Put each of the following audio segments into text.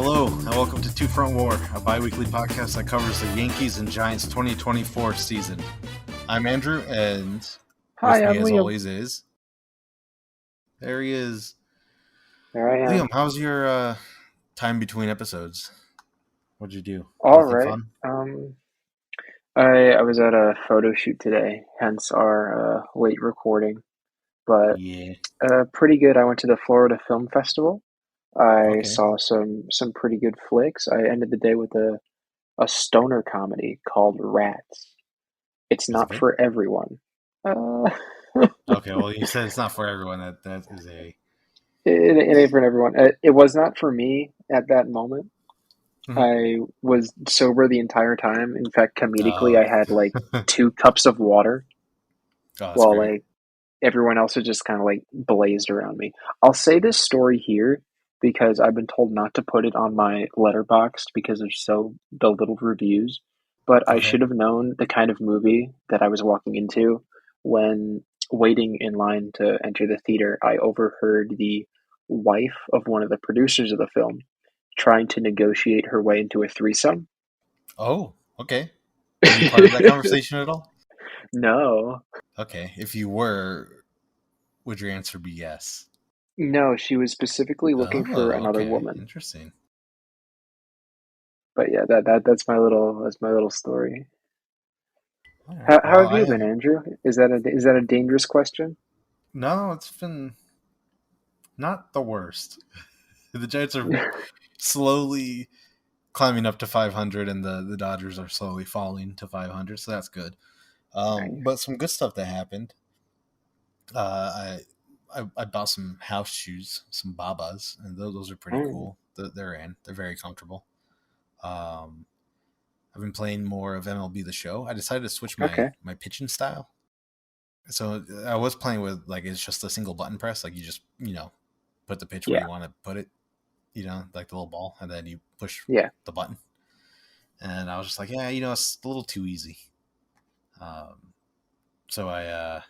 Hello, and welcome to Two Front War, a bi-weekly podcast that covers the Yankees and Giants 2024 season. I'm Andrew, and Hi, with I'm me, as Liam. always, is... There he is. There I am. Liam, how's your time between episodes? What'd you do? All Anything right. fun? I was at a photo shoot today, hence our late recording. But Yeah. pretty good. I went to the Florida Film Festival. I Okay. saw some pretty good flicks. I ended the day with a stoner comedy called Rats. It's Was it not good? for everyone. Okay, well, you said it's not for everyone. That is a... It ain't for everyone. It was not for me at that moment. Mhm. I was sober the entire time. In fact, comedically, Oh, I had like 2 cups of water that's while great. like everyone else was just kind of like blazed around me. I'll say this story here because I've been told not to put it on my letterboxd because there's so the little reviews. But I Okay. should have known the kind of movie that I was walking into when waiting in line to enter the theater. I overheard the wife of one of the producers of the film trying to negotiate her way into a threesome. Oh, okay. Were you part of that conversation at all? No. Okay, if you were, would your answer be yes? No, she was specifically looking for Oh, another okay. woman. Interesting. But yeah, that's my little story. All right. How Well, have you been, Andrew? Is that a dangerous question? no, it's been not the worst. The Giants are slowly climbing up to 500, and the Dodgers are slowly falling to 500, so that's good. Nice. But some good stuff that happened. I bought some house shoes, some Babas, and those are pretty Mm, cool. They're very comfortable. Um, I've been playing more of MLB The Show. I decided to switch okay. my pitching style. So I was playing with, like, it's just a single button press. Like, you just, put the pitch where Yeah. you want to put it, like the little ball, and then you push Yeah. the button. And I was just like, yeah, it's a little too easy. So I,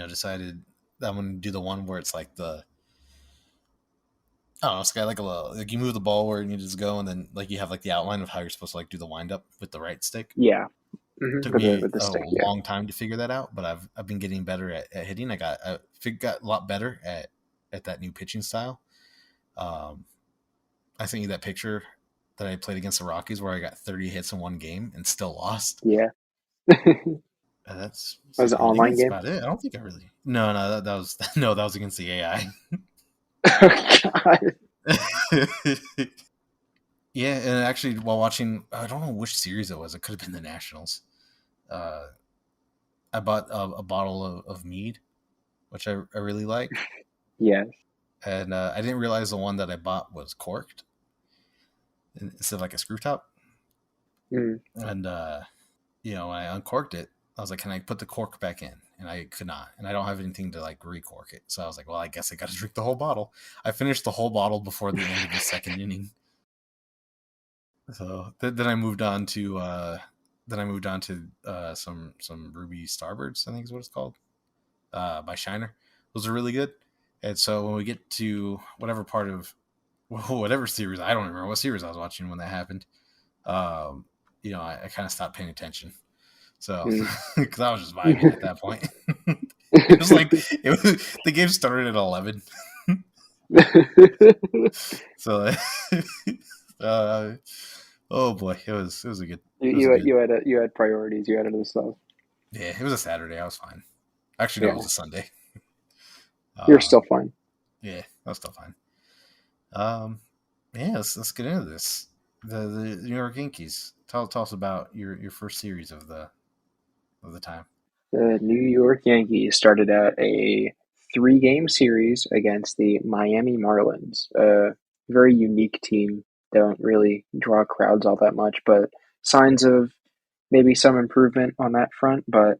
decided that I'm going to do the one where it's like I don't know, it's got like you move the ball where it needs to go, and then like you have like the outline of how you're supposed to like do the wind up with the right stick. Yeah. Took With me the a stick. Yeah. long time to figure that out, but I've been getting better at hitting. I got a lot better at that new pitching style. Um, I sent you that picture that I played against the Rockies where I got 30 hits in one game and still lost. Yeah. That's Was it an I think online that's game? about it. I don't think I really. No, that was no, that was against the AI. Oh, God. Yeah, and actually, while watching, I don't know which series it was. It could have been the Nationals. Uh, I bought a bottle of mead, which I really like, Yes. and I didn't realize the one that I bought was corked instead of like a screw top. Mm. And when I uncorked it, I was like, "Can I put the cork back in?" And I could not, and I don't have anything to like recork it. So I was like, "Well, I guess I got to drink the whole bottle." I finished the whole bottle before the end of the second inning. So then I moved on to some Ruby Starbirds, I think is what it's called, by Shiner. Those are really good. And so when we get to whatever series, I don't remember what series I was watching when that happened. I kind of stopped paying attention. So Mm. because I was just vibing at that point. It was like the game started at 11. So uh, oh boy, it was a good it was a good You had priorities. You had other stuff. yeah, it was a Saturday. I was fine. Actually, no, it Yeah. was a Sunday. You're still Um, fine. yeah, I was still fine. Um, yeah, let's get into this. The New York Yankees. Tell us about your first series of the time. The New York Yankees started out a 3-game series against the Miami Marlins. A very unique team. Don't really draw crowds all that much, but signs of maybe some improvement on that front. But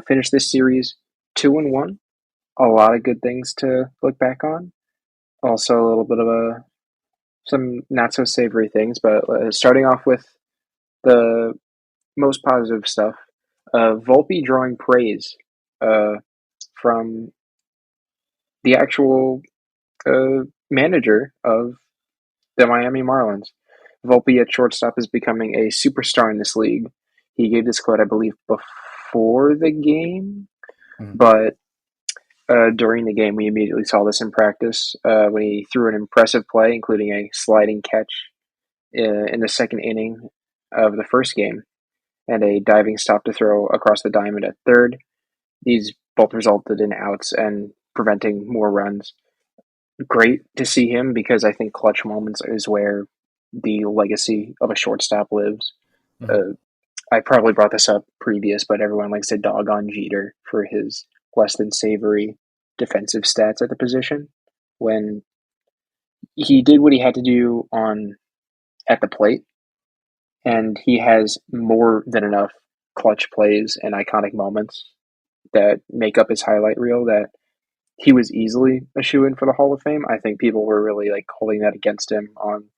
finished this series 2-1. A lot of good things to look back on. Also, a little bit of some not so savory things. But starting off with the most positive stuff, Volpe drawing praise uh, from the actual manager of the Miami Marlins. Volpe at shortstop is becoming a superstar in this league. He gave this quote, I believe, before the game, Mhm. but during the game, we immediately saw this in practice when he threw an impressive play, including a sliding catch in the second inning of the first game and a diving stop to throw across the diamond at third. These both resulted in outs and preventing more runs. Great to see him because I think clutch moments is where the legacy of a shortstop lives. Mhm. Uh, I probably brought this up previous, but everyone likes to dog on Jeter for his less than savory defensive stats at the position when he did what he had to do on at the plate, and he has more than enough clutch plays and iconic moments that make up his highlight reel that he was easily a shoe in for the Hall of Fame. I think people were really like holding that against him on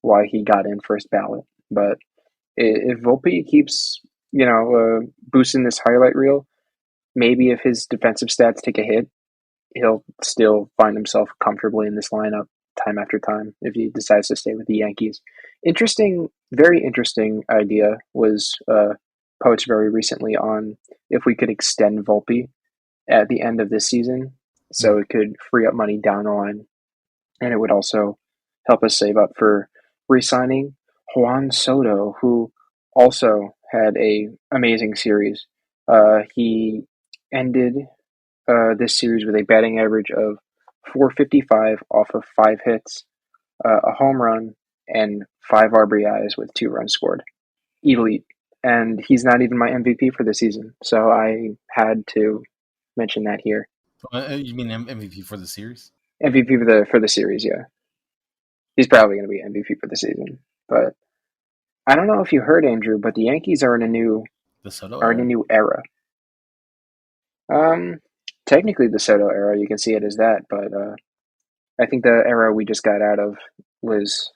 why he got in first ballot. But if Volpe keeps, boosting this highlight reel, maybe if his defensive stats take a hit, he'll still find himself comfortably in this lineup time after time if he decides to stay with the Yankees. Interesting, very interesting idea was poached very recently on if we could extend Volpe at the end of this season so Mhm. it could free up money down the line. And it would also help us save up for re-signing Juan Soto, who also had a amazing series. He ended this series with a batting average of 455 off of 5 hits, a home run, and 5 RBIs with 2 runs scored. Elite. And he's not even my MVP for the season. So I had to mention that here. You mean MVP for the series? MVP for the series, yeah. He's probably going to be MVP for the season. But I don't know if you heard Andrew, but the Yankees The Soto are in a era? new era. Um, Technically the Soto era, you can see it as that, but I think the era we just got out of was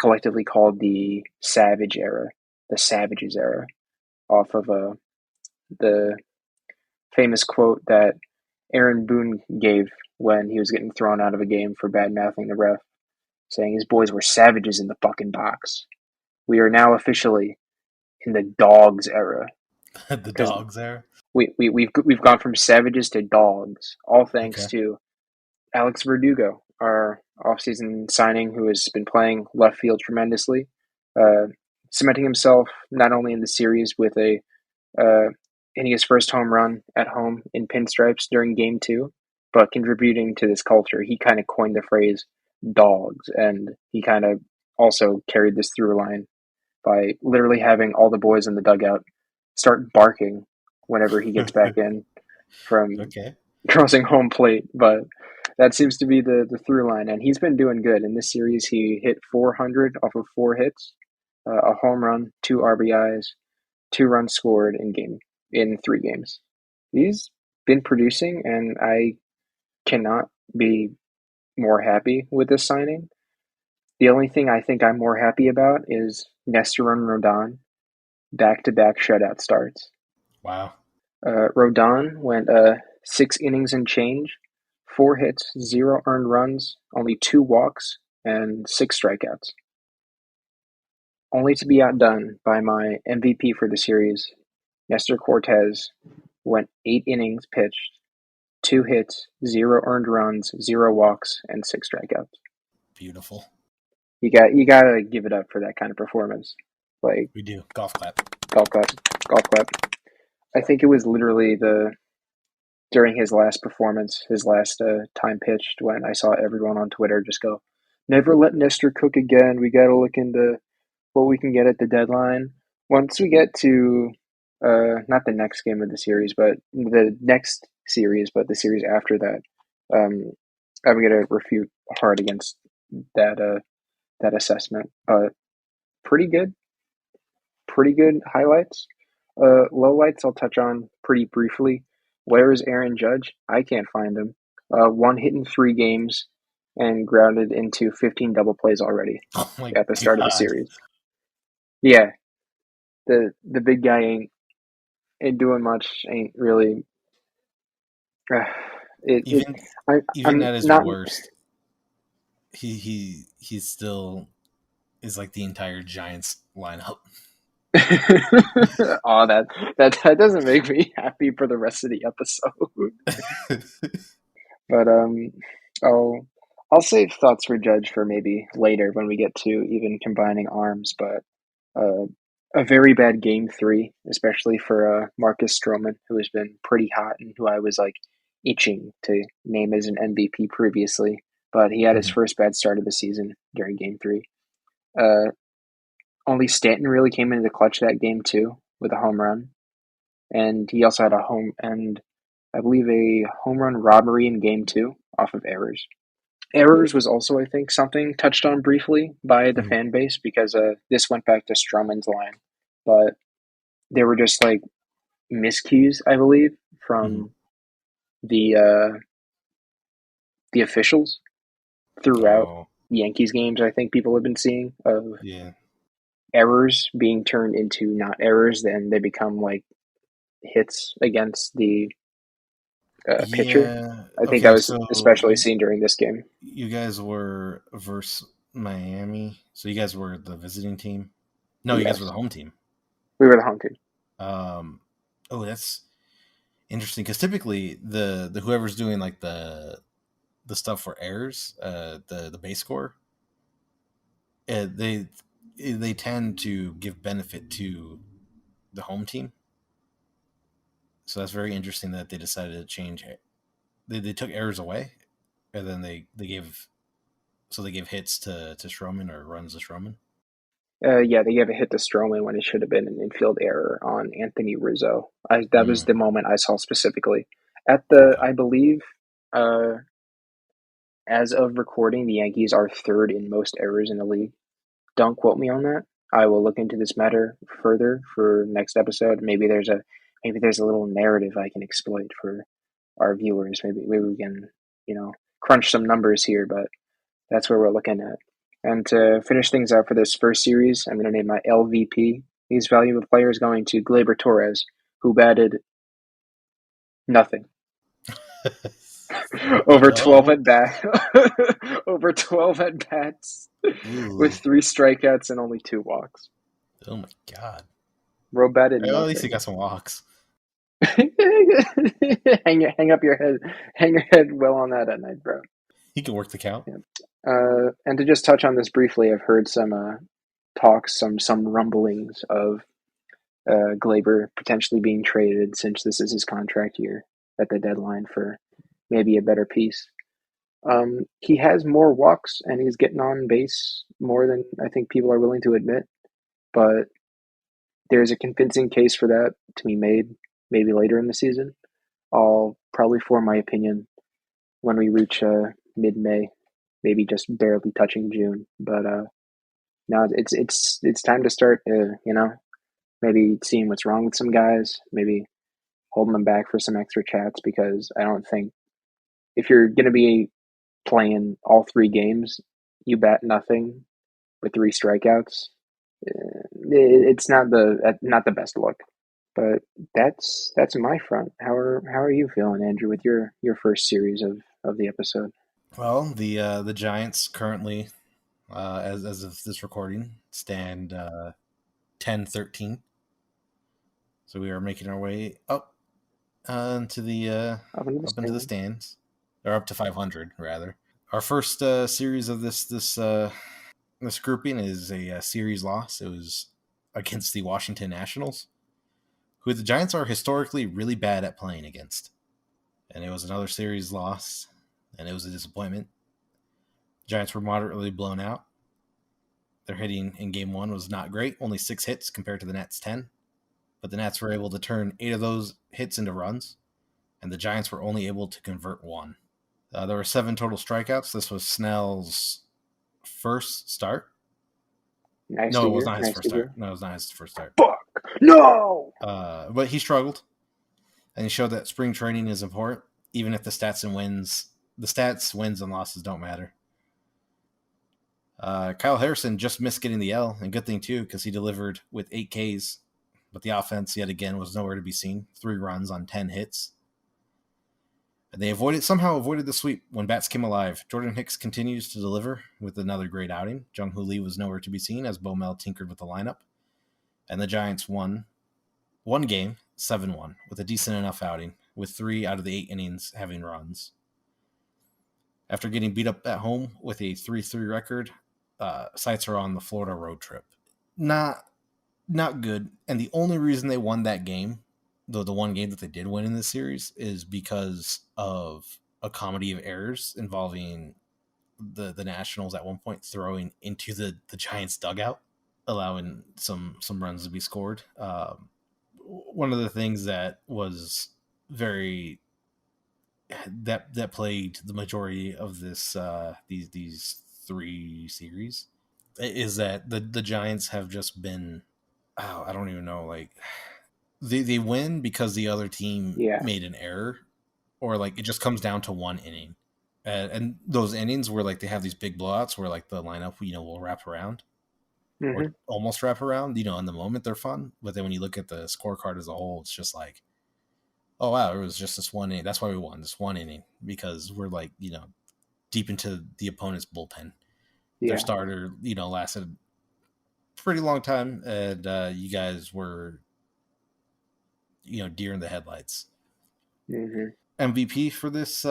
collectively called the Savage era, the Savages era, off of the famous quote that Aaron Boone gave when he was getting thrown out of a game for bad mouthing the ref, saying his boys were savages in the fucking box. We are now officially in the dogs era The because Dogs era? we've gone from savages to dogs, all thanks Okay. to Alex Verdugo, our offseason signing, who has been playing left field tremendously, uh, cementing himself not only in the series with a uh, hitting his first home run at home in pinstripes during Game Two, but contributing to this culture. He kind of coined the phrase "dogs," and he kind of also carried this through line by literally having all the boys in the dugout start barking whenever he gets back in from Okay. crossing home plate. But that seems to be the through line, and he's been doing good in this series. He hit 400 off of 4 hits, a home run, 2 RBIs, 2 runs scored in 3 games. He's been producing, and I cannot be more happy with this signing. The only thing I think I'm more happy about is Nestor and Rodon back-to-back shutout starts. Wow. Rodon went 6 innings and change, 4 hits, 0 earned runs, only 2 walks, and 6 strikeouts. Only to be outdone by my MVP for the series, Nestor Cortez went 8 innings pitched, 2 hits, 0 earned runs, 0 walks, and 6 strikeouts. Beautiful. You gotta give it up for that kind of performance. Like We do. Golf clap. golf clap, golf clap. I think it was literally the during his last performance, his last time pitched, when I saw everyone on Twitter just go, "Never let Nestor cook again. We got to look into what we can get at the deadline." Once we get to not the next game of the series, but the next series, but the series after that, um, I'm gonna refute hard against that assessment. But pretty good, pretty good highlights. Lowlights I'll touch on pretty briefly. Where is Aaron Judge? I can't find him. 1 hit in 3 games and grounded into 15 double plays already Oh my at the start of the god. series. Yeah, the big guy ain't doing much. Ain't really. Uh, it Even I even I'm at his not. worst, he still is like the entire Giants lineup. Oh, that doesn't make me happy for the rest of the episode. But I'll I'll save thoughts for Judge for maybe later when we get to even combining arms. But uh, a very bad game three, especially for Marcus Stroman, who has been pretty hot and who I was like itching to name as an MVP previously. But he had his Mhm. first bad start of the season during game three. Uh, Only Stanton really came into the clutch that game too with a home run, and he also had a home and I believe a home run robbery in game two off of errors. Errors was also, I think, something touched on briefly by the Mhm. fan base because this went back to Stroman's line, but they were just like miscues, I believe, Mhm. from the the officials throughout Oh Yankees games. I think people have been seeing of yeah, errors being turned into not errors, then they become like hits against the pitcher. yeah. I think that Okay, was so especially seen during this game. you guys were versus Miami, so you guys were the visiting team. No, you guys were Yes, the home team. we were the home team. Um, oh, that's interesting because typically the whoever's doing like the stuff for errors, the base score, uh, they they tend to give benefit to the home team. So that's very interesting that they decided to change it. They took errors away, and then they gave so they gave hits to Stroman or runs to Stroman. Yeah, they gave a hit to Stroman when it should have been an infield error on Anthony Rizzo. That was Mm, the moment I saw specifically. At the, okay. I believe, uh, as of recording, the Yankees are third in most errors in the league. Don't quote me on that. I will look into this matter further for next episode. Maybe there's a little narrative I can exploit for our viewers. Maybe we can, crunch some numbers here, but that's where we're looking at. And to finish things out for this first series, I'm going to name my LVP. These valuable players going to Gleyber Torres, who batted nothing. Oh Over 12 no. at bat, over 12 at bats, with Ooh. 3 strikeouts and only 2 walks. Oh my god. Bro batted Well, at least he nothing. got some walks. hang up your head, hang your head well on that at night, bro. He can work the count. Yeah. And to just touch on this briefly, I've heard some talks, some rumblings of Glaber potentially being traded since this is his contract year at the deadline for maybe a better piece. He has more walks and he's getting on base more than I think people are willing to admit, but there's a convincing case for that to be made maybe later in the season. I'll probably form my opinion when we reach mid-May, maybe just barely touching June. But now it's time to start. Maybe seeing what's wrong with some guys, maybe holding them back for some extra chats because I don't think if you're going to be playing all 3 games, you bat nothing with 3 strikeouts. It's not the best look. But that's my front. How are you feeling, Andrew, with your first series of the episode? Well, the Giants currently, as of this recording, stand 10-13. So we are making our way into the Up into the up into the stand. stands, or up to 500 rather. Our first series of this grouping is a series loss. It was against the Washington Nationals, who the Giants are historically really bad at playing against. And it was another series loss, and it was a disappointment. The Giants were moderately blown out. Their hitting in game one was not great, only 6 hits compared to the Nats' 10. But the Nats were able to turn 8 of those hits into runs, and the Giants were only able to convert 1. There were 7 total strikeouts. This was Snell's first start. Nice No, to it was hear. not his Nice first to start. hear. No, it was not his first start. Fuck no. But he struggled, and he showed that spring training is important, even if the stats, wins, and losses don't matter. Kyle Harrison just missed getting the L, and good thing too, because he delivered with 8 Ks, but the offense yet again was nowhere to be seen. 3 runs on 10 hits. They somehow avoided the sweep when bats came alive. Jordan Hicks continues to deliver with another great outing. Jung Lee was nowhere to be seen as Bomel tinkered with the lineup. And the Giants won one game, 7-1, with a decent enough outing, with 3 out of the 8 innings having runs. After getting beat up at home with a 3-3 record, sights are on the Florida road trip. Not good. And the only reason they won that game, though the one game that they did win in this series, is because of a comedy of errors involving the Nationals at one point throwing into the Giants dugout, allowing some runs to be scored. One of the things that was that plagued the majority of these 3 series is that the Giants have just been, I don't even know, like they win because the other team made an error, or like it just comes down to one inning. And those innings where like they have these big blowouts where like the lineup, will wrap around or almost wrap around, in the moment they're fun. But then when you look at the scorecard as a whole, it's just like, oh, wow, it was just this one inning. That's why we won this one inning, because we're like, deep into the opponent's bullpen. Their starter, lasted a pretty long time, and you guys were, deer in the headlights. MVP for this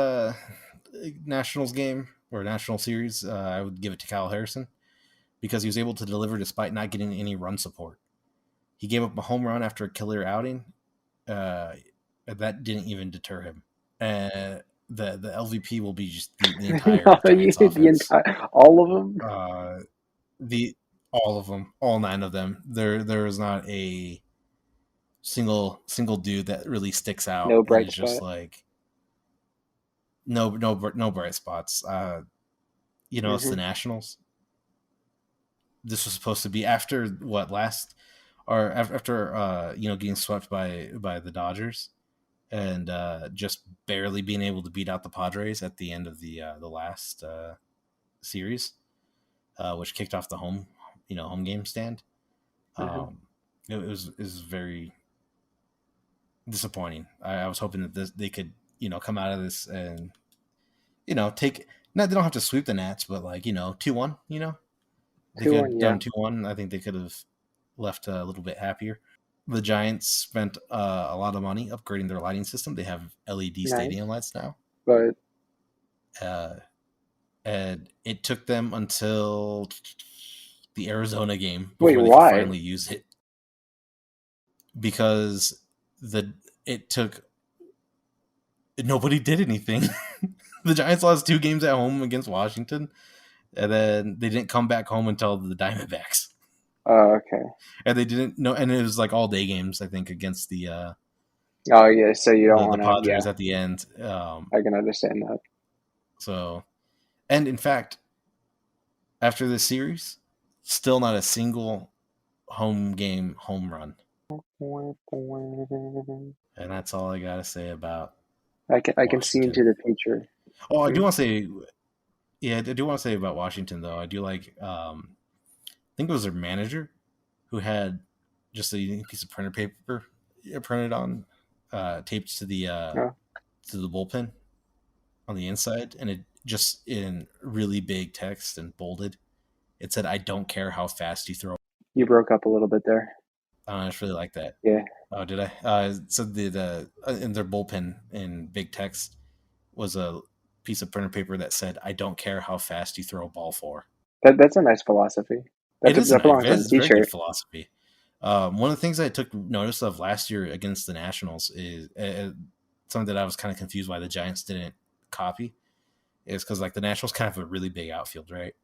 Nationals game or National Series, I would give it to Kyle Harrison, because he was able to deliver despite not getting any run support. He gave up a home run after a killer outing. That didn't even deter him. The LVP will be just the entire Giants offense. All of them? All of them, all 9 of them. There is not a single dude that really sticks out. No bright spot. Just like no bright spots. It's the Nationals. This was supposed to be after getting swept by the Dodgers, and just barely being able to beat out the Padres at the end of the last series, which kicked off the home game stand. It was very disappointing. I was hoping that they could come out of this and take. They don't have to sweep the Nats, but 2-1. They could have done 2-1. I think they could have left a little bit happier. The Giants spent a lot of money upgrading their lighting system. They have LED stadium lights now. But and it took them until the Arizona game before they could finally use it, because nobody did anything. The Giants lost 2 games at home against Washington, and then they didn't come back home until the Diamondbacks. Oh, okay. And they didn't know, and it was like all day games, I think, against the so you don't want the Padres at the end. I can understand that. So, and in fact, after this series, still not a single home game home run. And that's all I gotta say about I can see into the future. Oh, I do want to say, I do want to say about Washington, though. I do like, I think it was their manager who had just a piece of printer paper printed on, taped to the bullpen on the inside, and it just in really big text and bolded, it said, "I don't care how fast you throw." You broke up a little bit there. I just really like that. Yeah. Oh, did I? So the in their bullpen in big text was a piece of printer paper that said, "I don't care how fast you throw a ball for." That's a nice philosophy. It is a very good philosophy. One of the things I took notice of last year against the Nationals is something that I was kind of confused why the Giants didn't copy, is because the Nationals kind of have a really big outfield, right?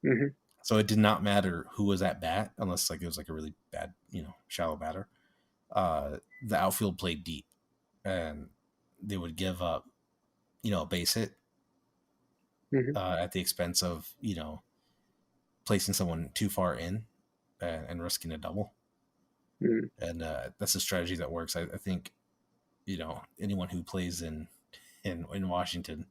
Mm-hmm. So it did not matter who was at bat, unless it was a really bad, shallow batter. The outfield played deep, and they would give up, a base hit at the expense of, placing someone too far in and risking a double. And that's a strategy that works. I think, anyone who plays in Washington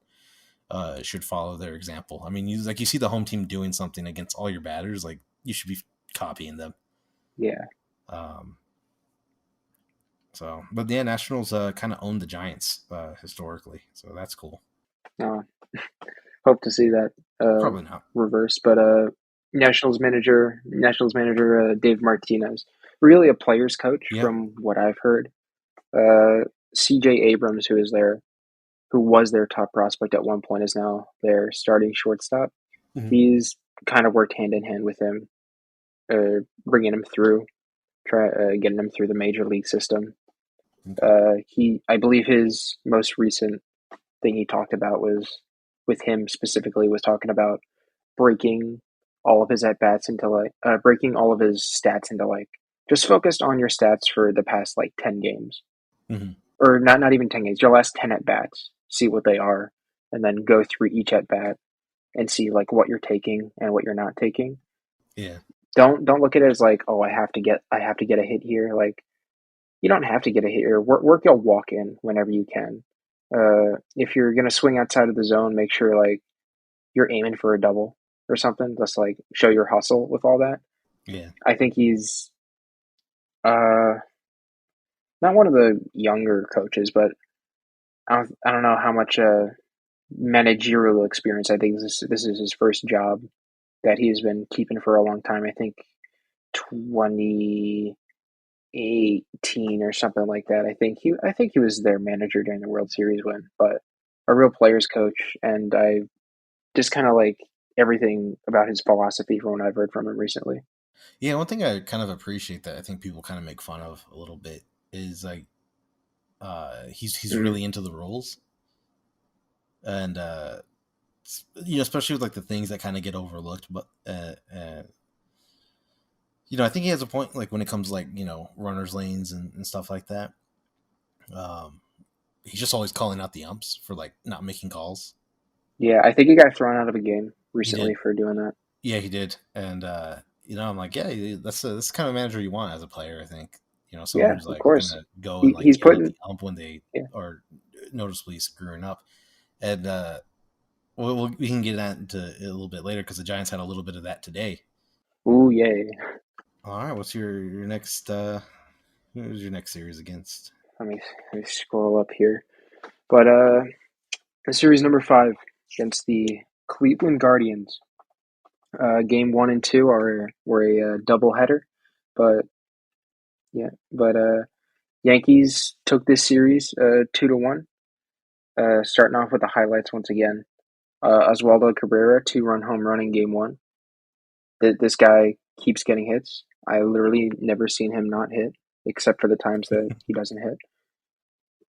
should follow their example. I mean, you see the home team doing something against all your batters, you should be copying them. Yeah. So, but yeah, Nationals kind of own the Giants historically, so that's cool. Uh, Hope to see that Probably not. reverse. But Nationals manager Dave Martinez, really a player's coach Yep. from what I've heard. C.J. Abrams, who was their top prospect at one point, is now their starting shortstop. Hmm. He's kind of worked hand in hand with him, bringing him through, getting him through the major league system. Okay. I believe his most recent thing he talked about was with him specifically was talking about breaking all of his at bats into breaking all of his stats into just focused on your stats for the past 10 games, Hmm. or not even 10 games, your last 10 at bats, see what they are, and then go through each at bat and see what you're taking and what you're not taking. Yeah. Don't look at it as oh, I have to get a hit here. You don't have to get a hit here. Work your walk in whenever you can. If you're gonna swing outside of the zone, make sure you're aiming for a double or something. Just show your hustle with all that. Yeah. I think he's uh not one of the younger coaches, but I don't know how much managerial experience. I think this is his first job that he's been keeping for a long time. I think 2018 or something like that. I think he was their manager during the World Series win, but a real players coach, and I just kind of like everything about his philosophy from what I've heard from him recently. Yeah. One thing I kind of appreciate that I think people kind of make fun of a little bit is he's Mm, really into the rules, and especially with the things that kind of get overlooked, but I think he has a point, when it comes runners lanes and stuff like that. Um, he's just always calling out the umps for not making calls. yeah, I think he got thrown out of a game He recently did. for doing that. Yeah, he did. And I'm like, yeah, that's the kind of manager you want as a player. I think someone Yeah, who's of gonna course. go and He's yell at putting the ump when they yeah. are noticeably screwing up. And we can get into it a little bit later because the Giants had a little bit of that today. Ooh, yay. All right, what's your next? Who's your next series against? Let me scroll up here. But series number 5 against the Cleveland Guardians. Game 1 and 2 were a double header, but yeah, but Yankees took this series 2-1. Starting off with the highlights once again. Oswaldo Cabrera 2-run home run in game 1. This guy keeps getting hits. I literally never seen him not hit, except for the times that he doesn't hit.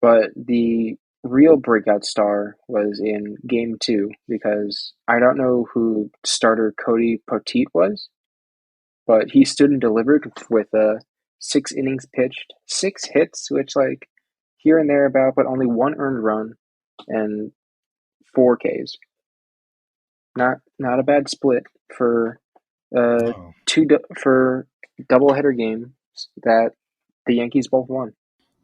But the real breakout star was in game 2 because I don't know who starter Cody Poteet was, but he stood and delivered with 6 innings pitched, 6 hits, which here and there about, but only one earned run and 4 Ks. Not a bad split for uh Oh, for doubleheader games that the Yankees both won.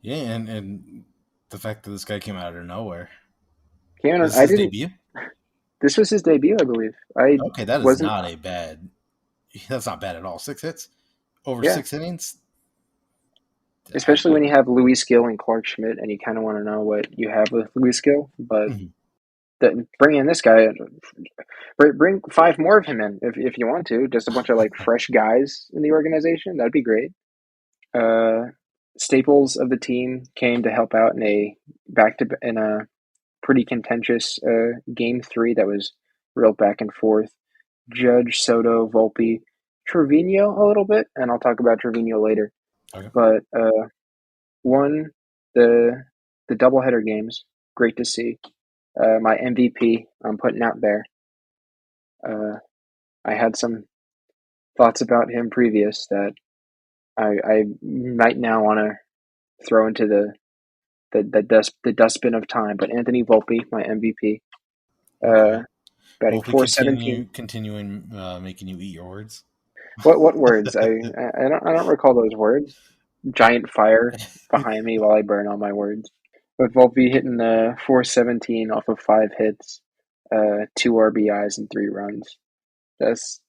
yeah, and the fact that this guy came out of nowhere. Cameron, This is I his didn't. debut. This was his debut, I believe. I Okay, that is wasn't. not a bad. That's not bad at all. 6 hits over Yeah, 6 innings. especially when you have Luis Gill and Clark Schmidt, and you kind of want to know what you have with Luis Gill. But Mhm. bring in this guy, bring 5 more of him in if you want to. Just a bunch of fresh guys in the organization. That'd be great. Uh, Staples of the team came to help out in a pretty contentious game 3 that was real back and forth. Judge, Soto, Volpe, Trevino a little bit, and I'll talk about Trevino later. Okay. But won the doubleheader games. Great to see. My MVP, I'm putting out there. Uh, I had some thoughts about him previous that I might now want to throw into the dustbin of time. But Anthony Volpe, my MVP, Okay. batting Well, if we continue 417. continuing making you eat your words. What words? I don't recall those words. Giant fire behind me while I burn all my words. But Volpe hitting 417 off of 5 hits, 2 RBIs and 3 runs. That's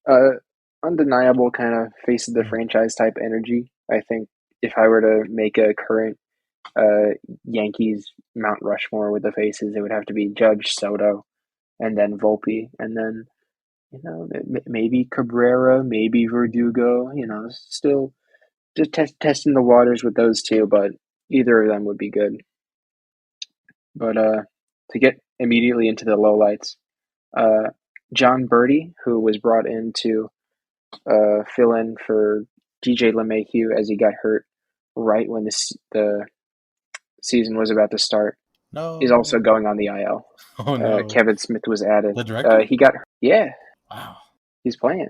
uh, undeniable kind of face of the franchise type energy. I think if I were to make a current uh, Yankees Mount Rushmore with the faces, it would have to be Judge, Soto, and then Volpe, and then maybe Cabrera, maybe Verdugo. Still just testing the waters with those two, but either of them would be good. But to get immediately into the lowlights, uh, John Birdie, who was brought in to fill in for DJ LeMahieu as he got hurt right when the season was about to start, is also No. going on the IL. Oh no. Kevin Smith was added. The director? He got yeah, Wow. he's playing.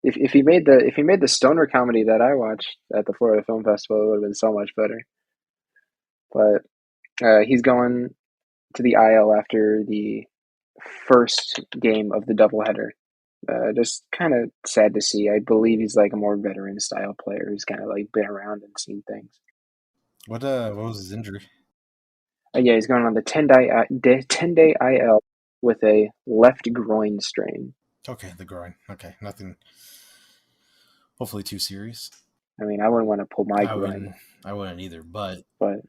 If he made the stoner comedy that I watched at the Florida Film Festival, it would have been so much better. But he's going to the IL after the first game of the doubleheader. Just kind of sad to see. I believe he's like a more veteran style player who's kind of like been around and seen things. What was his injury? Yeah, he's going on the 10-day IL with a left groin strain. Okay, the groin. Okay, nothing. Hopefully too serious. I mean, I wouldn't want to pull my I groin, wouldn't. I wouldn't either. But but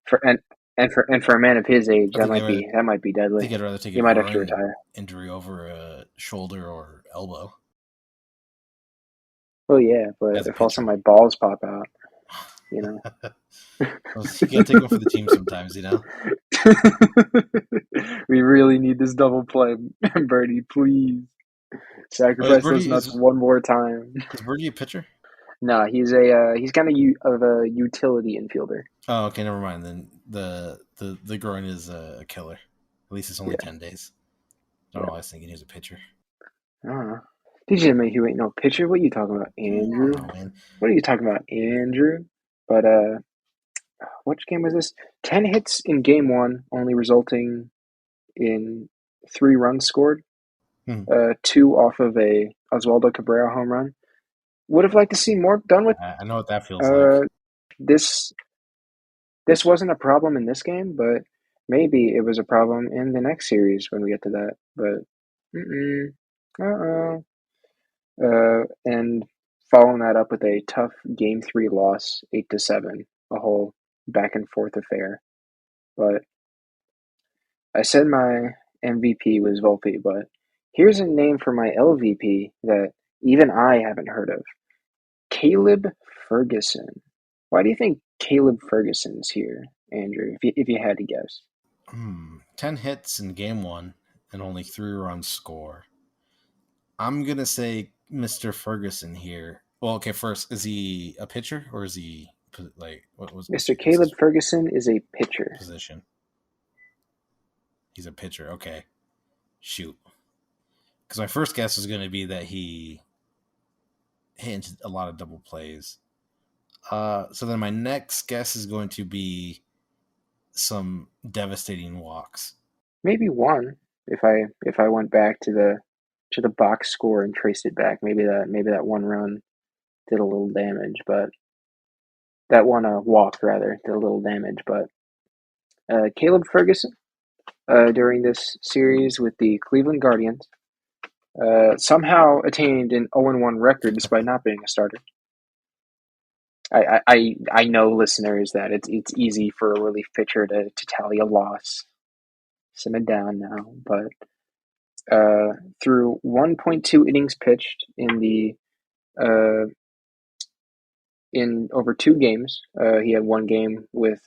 for a man of his age, I that think might be that might be deadly. I'd rather take a He might have to groin retire. injury over a shoulder or elbow Well, yeah, but as a if also pitcher. my balls pop out, you know. Well, you gotta take one for the team sometimes, you know. We really need this double play, Birdie. Please Oh, is sacrifice those Birdie nuts one more time. is Birdie a pitcher? No, he's kind of a utility infielder. Oh, okay, never mind. Then the groin is a killer. At least it's only Yeah, 10 days. I don't yeah. know. I was thinking he was a pitcher. I don't know. DJ Mayhew ain't no pitcher. What are you talking about, I don't Andrew? know, man. What are you talking about, Andrew? But which game was this? 10 hits in game one, only resulting in 3 runs scored. Hmm. Two off of a Oswaldo Cabrera home run. Would have liked to see more done with. I know what that feels like. Uh, this this wasn't a problem in this game, but maybe it was a problem in the next series when we get to that. But uh-oh. And following that up with a tough Game 3 loss, 8-7, a whole back and forth affair. But I said my MVP was Volpe, but here's a name for my LVP that even I haven't heard of. Caleb Ferguson. Why do you think Caleb Ferguson's here, Andrew, if you had to guess? 10 hits in game one and only 3 runs score. I'm gonna say Mr. Ferguson here. Well, okay. First, is he a pitcher or is he like Mr. what's Caleb his Ferguson is a pitcher. position? He's a pitcher. Okay, shoot. Because my first guess was gonna be that he hit a lot of double plays. So then my next guess is going to be some devastating walks. Maybe one. If I went back to the box score and traced it back, maybe that one run did a little damage, but that one walk rather did a little damage. But Caleb Ferguson during this series with the Cleveland Guardians somehow attained an 0-1 record despite not being a starter. I know, listeners, that it's easy for a relief pitcher to tally a loss. Simmer down now, but through 1.2 innings pitched uh, in over 2 games, he had one game with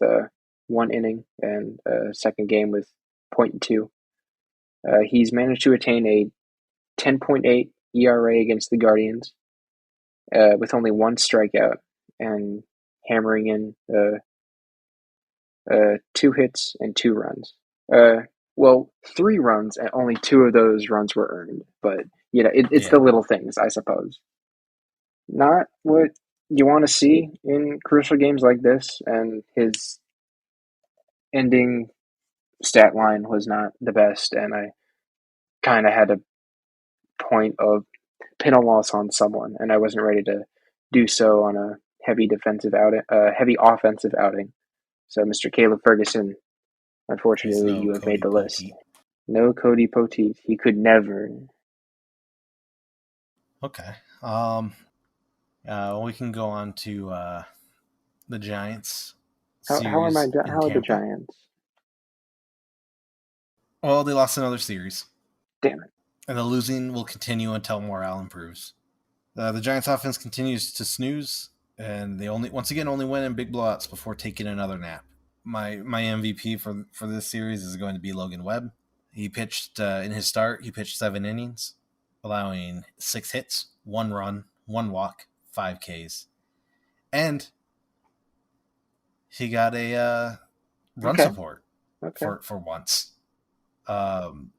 1 inning and a second game with point 0.2. He's managed to attain a 10.8 ERA against the Guardians with only one strikeout and hammering in 2 hits and 2 runs. Well, 3 runs, and only 2 of those runs were earned. But it's Yeah, the little things, I suppose. Not what you want to see in crucial games like this, and his ending stat line was not the best, and I kind of had to point of pin a loss on someone, and I wasn't ready to do so on a heavy offensive outing. So, Mr. Caleb Ferguson, he's unfortunately, no you have made Cody the list. Poteet. No Cody Poteet. He could never. Okay. We can go on to the Giants How are series in how are the Tampa. Giants? Well, they lost another series, Damn it. and the losing will continue until morale improves. The Giants offense continues to snooze, and they once again only win in big blowouts before taking another nap. My MVP for this series is going to be Logan Webb. He pitched in his start. He pitched 7 innings, allowing 6 hits, 1 run, 1 walk, 5 Ks, and he got a run Okay. support Okay. for once. Um,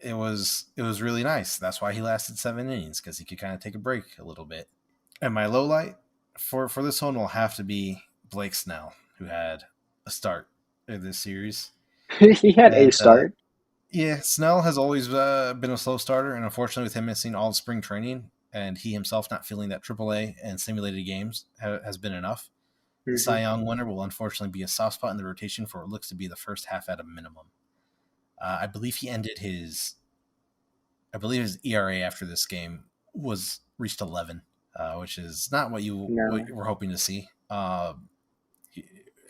it was really nice. That's why he lasted 7 innings, because he could kind of take a break a little bit. And my low light for this one will have to be Blake Snell, who had a start in this series. He had a And start. yeah, Snell has always been a slow starter, and unfortunately, with him missing all of spring training and he himself not feeling that AAA and simulated games has been enough, the Hmm. Cy Young winner will unfortunately be a soft spot in the rotation for what looks to be the first half at a minimum. I believe he ended his ERA after this game was reached 11, which is not what No. you were hoping to see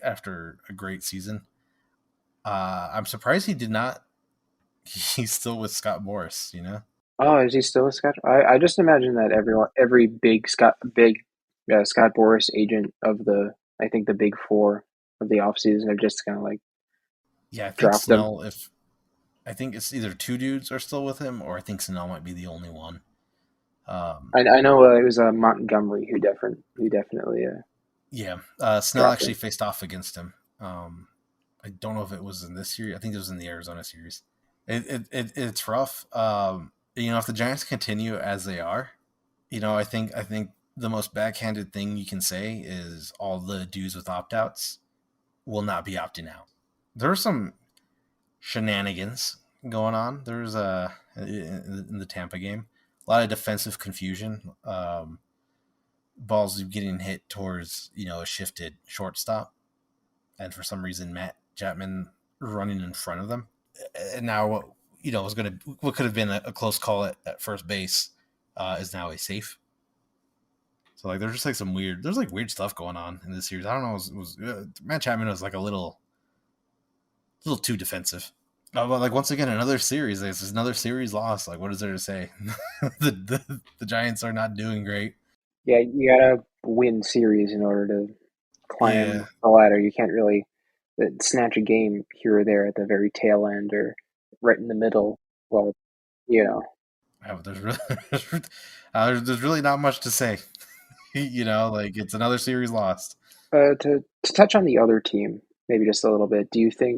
after a great season. I'm surprised he did not. He's still with Scott Boras, you know. Oh, is he still a Scott? I just imagine that every big Scott Boris agent of the I think the big four of the offseason have just kind of like Yeah, I think dropped him. Snell. If I think it's either two dudes are still with him, or I think Snell might be the only one. Um, I know it was Montgomery who definitely yeah, Snell dropped actually him. faced off against him. I don't know if it was in this series. I think it was in the Arizona series. It's rough. If the Giants continue as they are, I think the most backhanded thing you can say is all the dudes with opt outs will not be opting out. There are some shenanigans going on. There's in the Tampa game a lot of defensive confusion. Balls getting hit towards a shifted shortstop, and for some reason Matt Chapman running in front of them. And now what could have been a close call at first base is now a safe. So like there's just like there's like weird stuff going on in this series. I don't know. Matt Chapman was like a little too defensive. But like once again, another series. This is another series loss. Like what is there to say? The Giants are not doing great. Yeah, you gotta win series in order to climb Yeah, the ladder. You can't really snatch a game here or there at the very tail end or right in the middle. Well, you know, there's really there's really not much to say. Like it's another series lost. to touch on the other team, maybe just a little bit.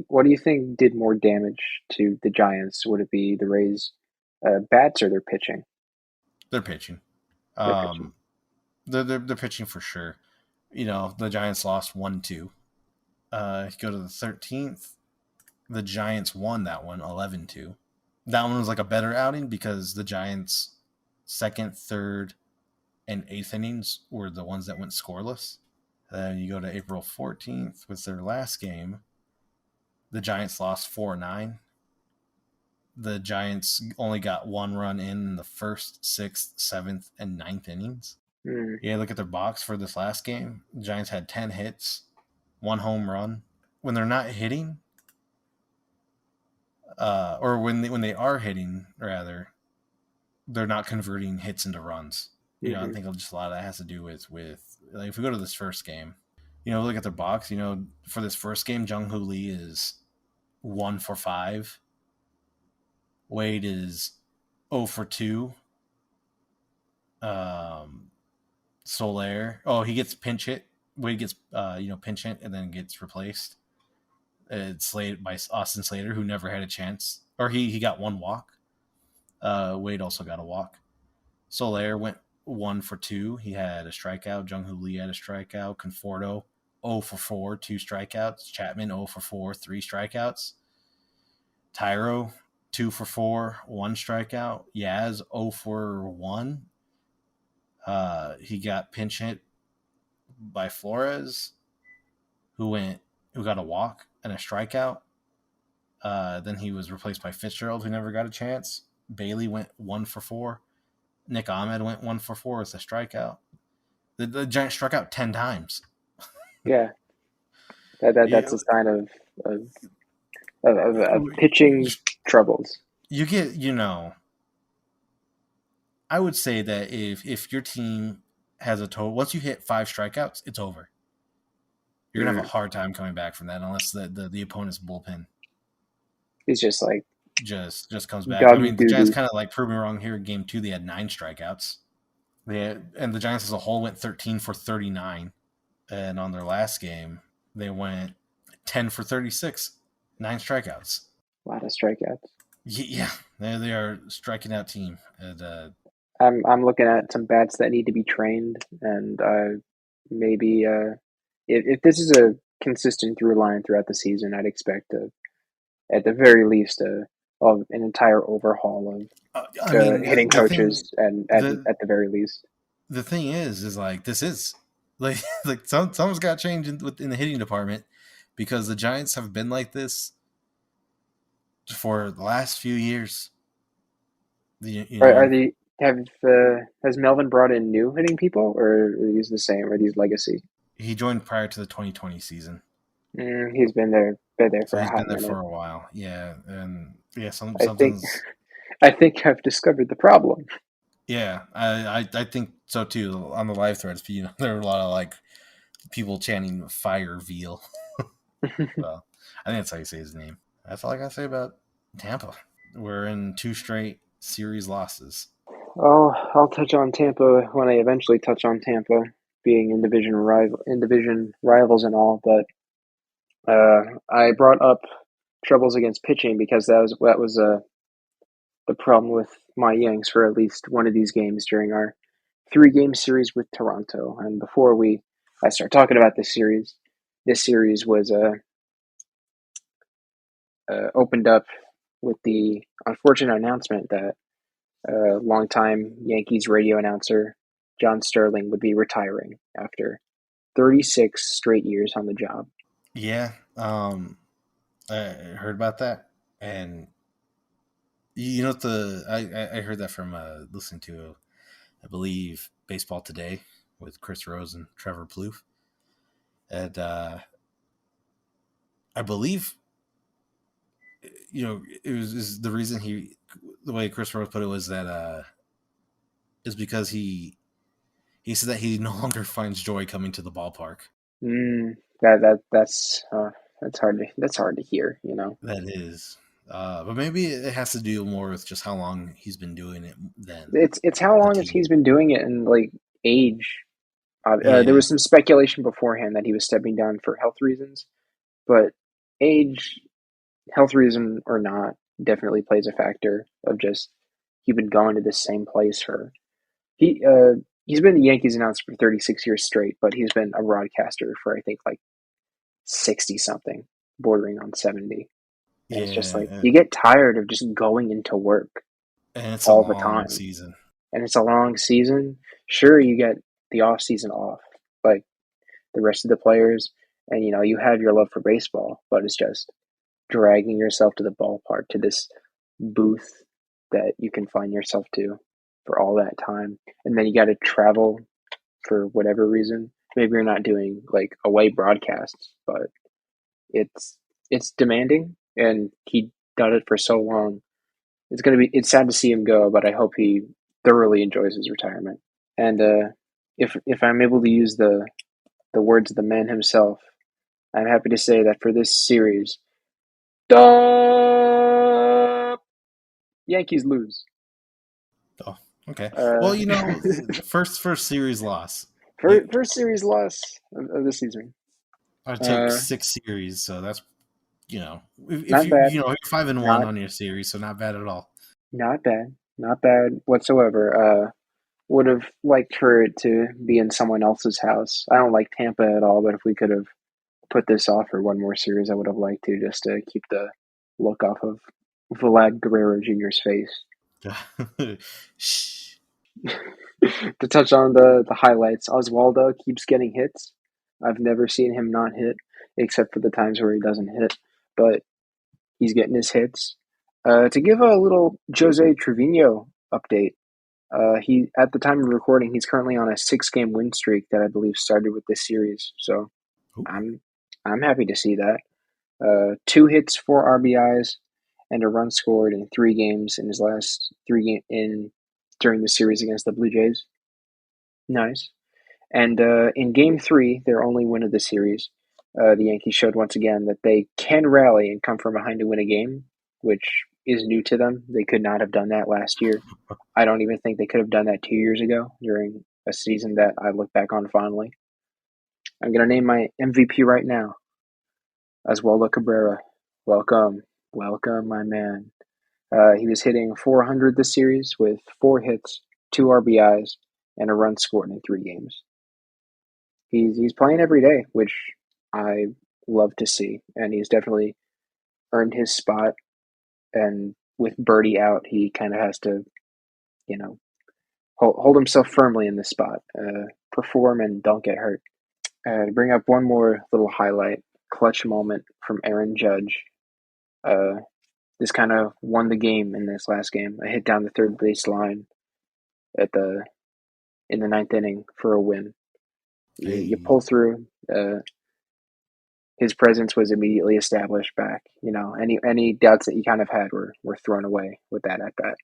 What do you think did more damage to the Giants? Would it be the Rays' bats or their pitching? They're pitching. Their pitching. Um, they're pitching for sure. The Giants lost 1-2. Go to the 13th. The Giants won that one 11-2. That one was like a better outing because the Giants' second, third, and eighth innings were the ones that went scoreless. Then you go to April 14th, was their last game. The Giants lost 4-9. The Giants only got 1 run in the first, sixth, seventh, and ninth innings. Mm, Yeah, look at their box for this last game. The Giants had 10 hits, 1 home run. When they're not hitting, or when they are hitting, rather, they're not converting hits into runs. I hmm. think just a lot of that has to do with like if we go to this first game, look at their box. For this first game, Jung Hoo Lee is 1 for 5. Wade is 0 for 2. Um, Soler, he gets pinch hit. Wade gets pinch hit and then gets replaced. It's Slade by Austin Slater, who never had a chance, or he got 1 walk. Wade also got a walk. Soler went 1 for 2. He had a strikeout. Jung Hoo Lee had a strikeout. Conforto 0 for 4, 2 strikeouts. Chapman 0 for 4, 3 strikeouts. Tyro 2 for 4, 1 strikeout. Yaz 0 for 1. He got pinch hit by Flores, who got a walk and a strikeout. Then he was replaced by Fitzgerald, who never got a chance. Bailey went 1 for 4. Nick Ahmed went 1 for 4 as a strikeout. The Giants struck out 10 times. Yeah, Yeah, that's a sign of, of pitching troubles. you get, I would say that if your team has a total, once you hit 5 strikeouts, it's over. You're gonna have a Mm. hard time coming back from that unless the opponent's bullpen He's just like just comes back. I doggy mean, the doo Giants doo. kind of like proved me wrong here. In Game 2, they had 9 strikeouts. And the Giants as a whole went 13 for 39, and on their last game, they went 10 for 36, 9 strikeouts. A lot of strikeouts. Yeah, they are a striking out team. And I'm looking at some bats that need to be trained, and maybe if this is a consistent through line throughout the season, I'd expect at the very least of an entire overhaul of I mean, hitting the thing coaches, and the at the very least. the thing is like this is like like someone's got to change in the hitting department because the Giants have been like this for the last few years. You Are know, the have has Melvin brought in new hitting people, or are these the same? Or are these legacy? he joined prior to the 2020 season, He's been there so for a he's been hot there for minute. a while. Yeah, and yeah, I think something's I think I've discovered the problem. yeah. I think so too. On the live threads, there were a lot of like people chanting "Fire Veal." Well, I think that's how you say his name. That's all I gotta say about Tampa. We're in 2 straight series losses. Oh, I'll touch on Tampa when I eventually touch on Tampa being in division rivals and all, but I brought up troubles against pitching because that was the problem with my Yanks for at least one of these games during our 3 game series with Toronto. And before I start talking about this series was opened up with the unfortunate announcement that longtime Yankees radio announcer John Sterling would be retiring after 36 straight years on the job. Yeah, I heard about that, and you know the I heard that from listening to I believe Baseball Today with Chris Rose and Trevor Plouffe, and I believe it was is the reason the way Chris Rose put it was that is because he said that he no longer finds joy coming to the ballpark. Mm, that's hard to hear. You know, That is. But maybe it has to do more with just how long he's been doing it than it's how the long as he's team. been doing it, and like age. There Yeah, was some speculation beforehand that he was stepping down for health reasons, but age, health reason or not, definitely plays a factor of just he's been going to the same place for he he's been the Yankees announcer for 36 years straight, but he's been a broadcaster for I think like 60 something, bordering on 70. And it's just like yeah, you get tired of just going into work and it's a all the long time. season. And it's a long season. Sure, you get the off season off, like the rest of the players, and you have your love for baseball, but it's just dragging yourself to the ballpark, to this booth that you can find yourself to for all that time, and then you got to travel for whatever reason. Maybe you're not doing like away broadcasts, but it's it's demanding, and he done it for so long. It's sad to see him go, but I hope he thoroughly enjoys his retirement. And if I'm able to use the words of the man himself, I'm happy to say that for this series, the Yankees lose. Oh, okay. Uh, Well, first series loss. It first series loss of the season. I take Uh, 6 series, so that's if not you bad. you're 5-1 Not on your series, so not bad at all. not bad. Not bad whatsoever. Would have liked for it to be in someone else's house. I don't like Tampa at all, but if we could have put this off for one more series, I would have liked to, just to keep the look off of Vlad Guerrero Jr.'s face. Shh. To touch on the highlights, Oswaldo keeps getting hits. I've never seen him not hit, except for the times where he doesn't hit, but he's getting his hits. To give a little Jose Trevino update, he at the time of recording, he's currently on a 6 game win streak that I believe started with this series. So Ooh. I'm I'm happy to see that. 2 hits, 4 RBIs, and a run scored in 3 games in his last 3 game in during the series against the Blue Jays. Nice. And in Game 3, their only win of the series, the Yankees showed once again that they can rally and come from behind to win a game, which is new to them. They could not have done that last year. I don't even think they could have done that 2 years ago during a season that I look back on fondly. I'm going to name my MVP right now, Oswaldo Cabrera. Welcome. Welcome, my man. He was hitting 400 this series with 4 hits, 2 RBIs, and a run scored in 3 games. He's playing every day, which I love to see, and he's definitely earned his spot. And with Birdie out, he kind of has to, you know, hold himself firmly in this spot, perform and don't get hurt. To bring up one more little highlight, clutch moment from Aaron Judge. Uh, this kind of won the game in this last game. A hit down the third base line at the in the ninth inning for a win. You Hey. pull through. His presence was immediately established back. Any doubts that you kind of had were thrown away with that at bat.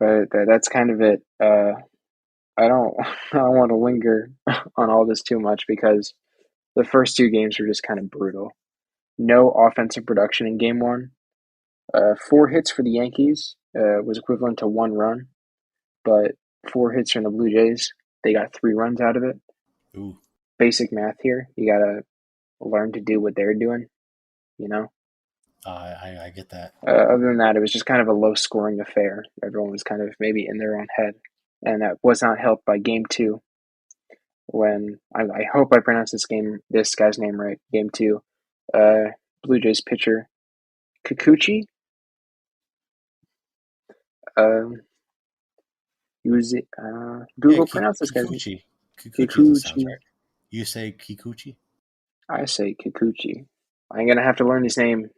But that's kind of it. I don't I don't want to linger on all this too much because the first 2 games were just kind of brutal. No offensive production in game one. 4 hits for the Yankees was equivalent to 1 run, but 4 hits from the Blue Jays, they got 3 runs out of it. Ooh. Basic math here. You gotta learn to do what they're doing, you know? I get that. Other than that, it was just kind of a low scoring affair. Everyone was kind of maybe in their own head. And that was not helped by game two when I hope I pronounced this guy's name right. Game two, uh, Blue Jays pitcher Kikuchi. Um, Yeah, Google pronounce this guy's name. Kikuchi. Kikuchi sounds Kikuchi. right. You say Kikuchi? I say Kikuchi. I'm gonna have to learn his name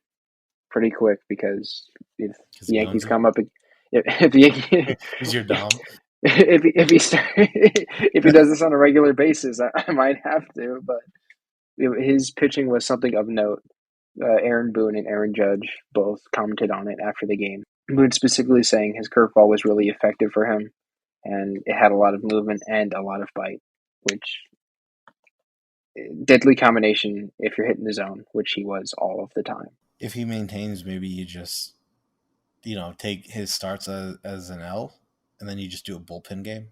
pretty quick because if Because the he Yankees owns it. come up, if the Yankees, He's your dom. if he does this on a regular basis, I might have to. But his pitching was something of note. Aaron Boone and Aaron Judge both commented on it after the game. Boone specifically saying his curveball was really effective for him, and it had a lot of movement and a lot of bite, which deadly combination if you're hitting the zone, which he was all of the time. If he maintains, maybe you just, take his starts as an L, and then you just do a bullpen game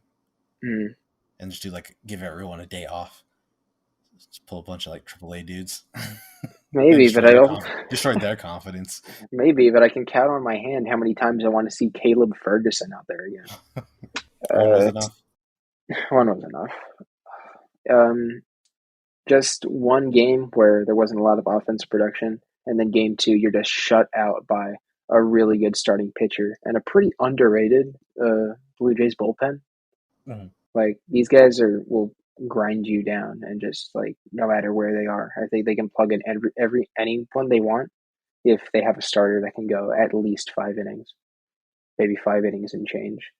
Mm, and just give everyone a day off. Just pull a bunch of AAA dudes and maybe, but destroy their confidence. maybe, but I can count on my hand how many times I want to see Caleb Ferguson out there again. One was enough. One was enough. Um, just one game where there wasn't a lot of offensive production, and then game two, you're just shut out by a really good starting pitcher and a pretty underrated Blue Jays bullpen. Mm-hmm. Like these guys will grind you down and just like no matter where they are. I think they can plug in anyone they want if they have a starter that can go at least 5 innings, maybe 5 innings and change.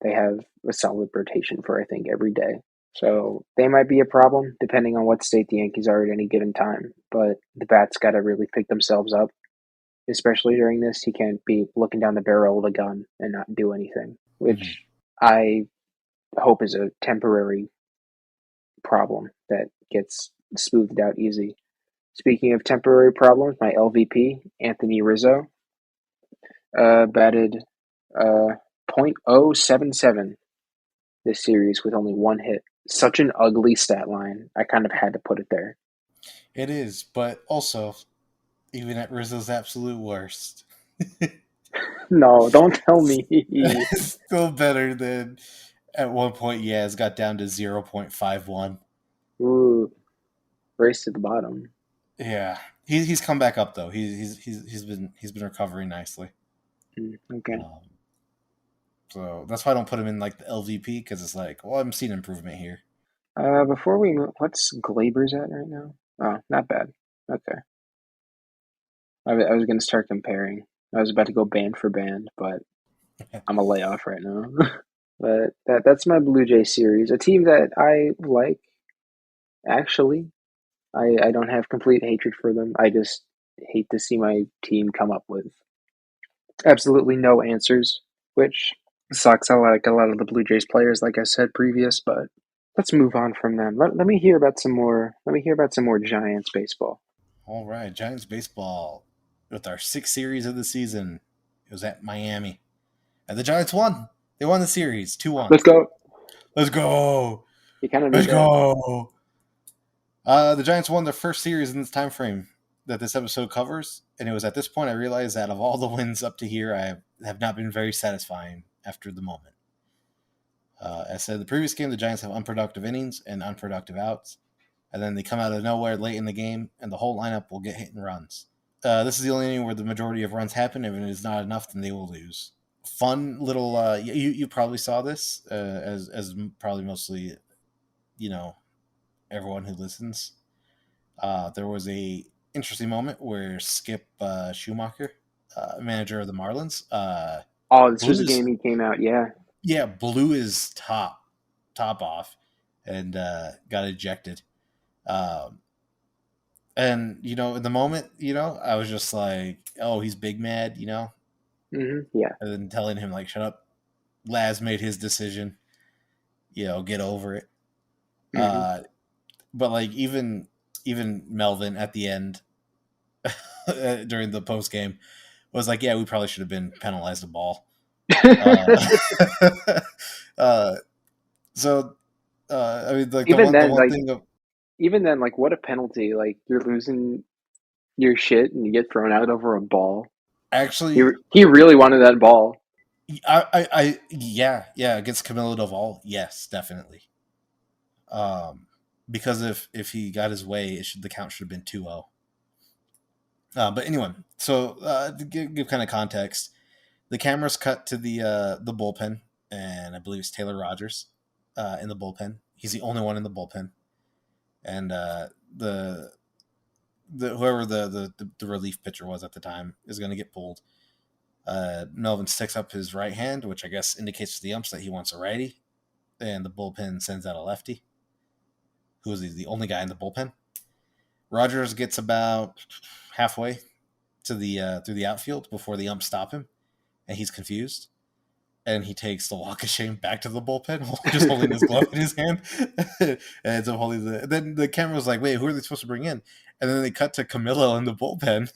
They have a solid rotation for I think every day. So they might be a problem depending on what state the Yankees are at any given time. But the bats got to really pick themselves up, especially during this. He can't be looking down the barrel of a gun and not do anything, Mm-hmm. which I hope is a temporary problem that gets smoothed out easy. Speaking of temporary problems, my LVP, Anthony Rizzo, batted .077 this series with only 1 hit. Such an ugly stat line. I kind of had to put it there. It is, but also, even at Rizzo's absolute worst, No, don't tell me. it's still better than at one point. Yeah, it's got down to 0.51. Ooh, race to the bottom. Yeah, he's come back up though. He's been recovering nicely. Okay. Um, so that's why I don't put him in the LVP because it's well, I'm seeing improvement here. Before we move, what's Glaber's at right now? Oh, not bad. Okay. I was going to start comparing. I was about to go band for band, but I'm a layoff right now. But that's my Blue Jay series. A team that I like, actually. I don't have complete hatred for them. I just hate to see my team come up with absolutely no answers, which sucks. I like a lot of the Blue Jays players, like I said previous, but let's move on from them. Let me hear about some more. Let me hear about some more Giants baseball. All right, Giants baseball with our sixth series of the season. It was at Miami, and the Giants won. They won the series 2-1. Let's go. Let's go. You kind of Let's need that. go. The Giants won their first series in this time frame that this episode covers, and it was at this point I realized that of all the wins up to here, I have not been very satisfying after the moment. As I said, the previous game, the Giants have unproductive innings and unproductive outs, and then they come out of nowhere late in the game, and the whole lineup will get hit and runs. This is the only inning where the majority of runs happen. If it is not enough, then they will lose. Fun little. You probably saw this as probably mostly, you know, everyone who listens. There was a interesting moment where Skip Schumacher, manager of the Marlins, Oh, this was blew a his game he came out. Yeah. blew his top off and got ejected. Um, and in the moment, I was just like, oh, he's big mad, Yeah. and then telling him like, shut up. Laz made his decision, get over it. hmm Uh, but like even Melvin at the end during the post game was like, yeah, we probably should have been penalized a ball. Uh, uh, so I mean, like even the then, one like thing of even then, like what a penalty! Like you're losing your shit and you get thrown out over a ball. He actually, he really wanted that ball. yeah, against Camilo Doval, yes, definitely. Because if he got his way, the count should have been 2-0. But anyway, so to give kind of context, the cameras cut to the bullpen, and I believe it's Taylor Rogers in the bullpen. He's the only one in the bullpen, and the whoever the relief pitcher was at the time is going to get pulled. Melvin sticks up his right hand, which I guess indicates to the umps that he wants a righty, and the bullpen sends out a lefty, who is the only guy in the bullpen. Rogers gets about halfway to the through the outfield before the umps stop him, and he's confused. And he takes the walk of shame back to the bullpen, just holding his glove in his hand. And so holding then the camera was like, "Wait, who are they supposed to bring in?" And then they cut to Camilo in the bullpen,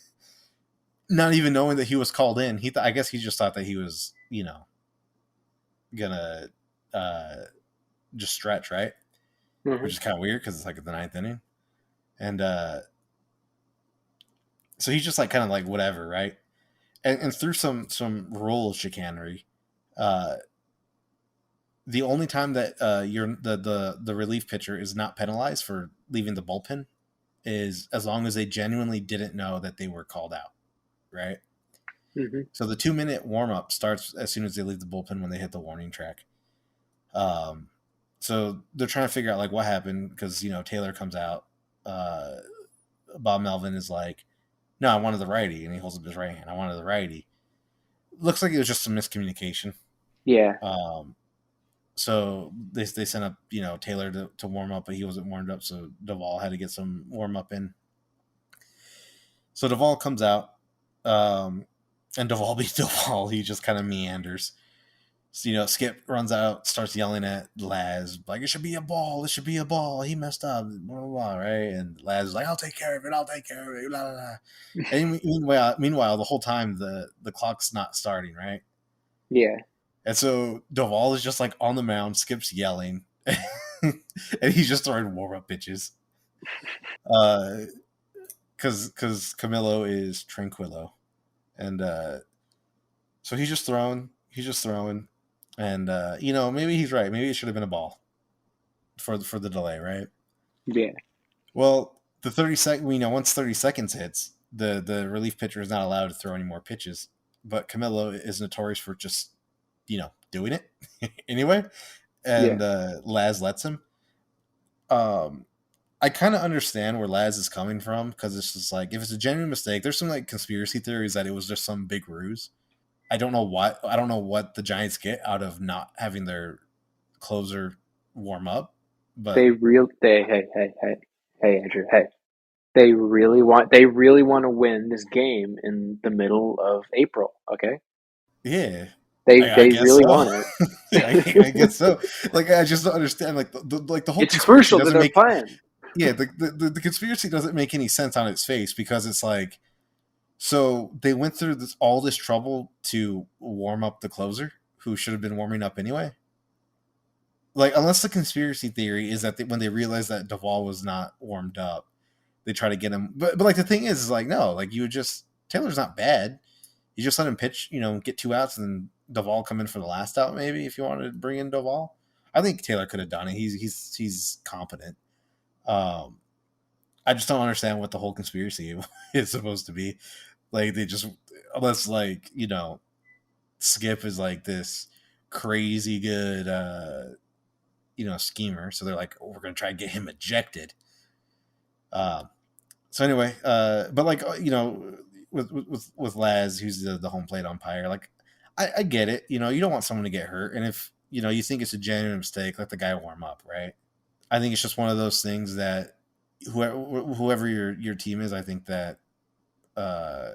not even knowing that he was called in. I guess he just thought that he was, gonna uh, just stretch, right? hmm Which is kind of weird because it's like the ninth inning, and so he's just like kind of like whatever, right? And through some rule chicanery, uh, the only time that you're the relief pitcher is not penalized for leaving the bullpen is as long as they genuinely didn't know that they were called out, right? hmm So the 2-minute warm up starts as soon as they leave the bullpen when they hit the warning track. Um, so they're trying to figure out like what happened because Taylor comes out. Uh, Bob Melvin is like, "No, I wanted the righty," and he holds up his right hand. I wanted the righty. Looks like it was just some miscommunication. Yeah. Um, so they sent up Taylor to warm up, but he wasn't warmed up, so Duvall had to get some warm up in. So Duvall comes out, and Duvall beats Duvall. He just kind of meanders. So, Skip runs out, starts yelling at Laz, like, it should be a ball, it should be a ball, he messed up, blah, blah, blah, right? And Laz is like, I'll take care of it, blah, blah, blah. And meanwhile, the whole time, the clock's not starting, right? Yeah. And so Duvall is just like on the mound, Skip's yelling, and he's just throwing warm-up pitches. Because Camilo is tranquilo. And so he's just throwing. And maybe he's right. Maybe it should have been a ball for the delay, right? Yeah. Well, the 30-second, once 30 seconds hits, the relief pitcher is not allowed to throw any more pitches. But Camilo is notorious for just doing it anyway, Yeah. and Laz lets him. I kind of understand where Laz is coming from because it's just like if it's a genuine mistake, there's some like conspiracy theories that it was just some big ruse. I don't know what the Giants get out of not having their closer warm up, but They hey Andrew, hey. they really want to win this game in the middle of April. Okay, Yeah, they I they guess really so. want I guess it. so. Like I just don't understand. Like the whole It's conspiracy crucial to doesn't their make. plan. Yeah, the conspiracy doesn't make any sense on its face because it's like so they went through all this trouble to warm up the closer who should have been warming up anyway. Like unless the conspiracy theory is that when they realized that Duvall was not warmed up, they try to get him. But like the thing is like no, like you would just Taylor's not bad. You just let him pitch, get 2 outs, and then Duvall come in for the last out. Maybe if you wanted to bring in Duvall, I think Taylor could have done it. He's competent. Um, I just don't understand what the whole conspiracy is supposed to be. Like they just unless like Skip is like this crazy good schemer, so they're like, oh, we're gonna try and get him ejected. Uh, so anyway, but like with Laz, who's the home plate umpire, like I get it. You don't want someone to get hurt, and if you think it's a genuine mistake, let the guy warm up, right? I think it's just one of those things that whoever your team is, I think that uh,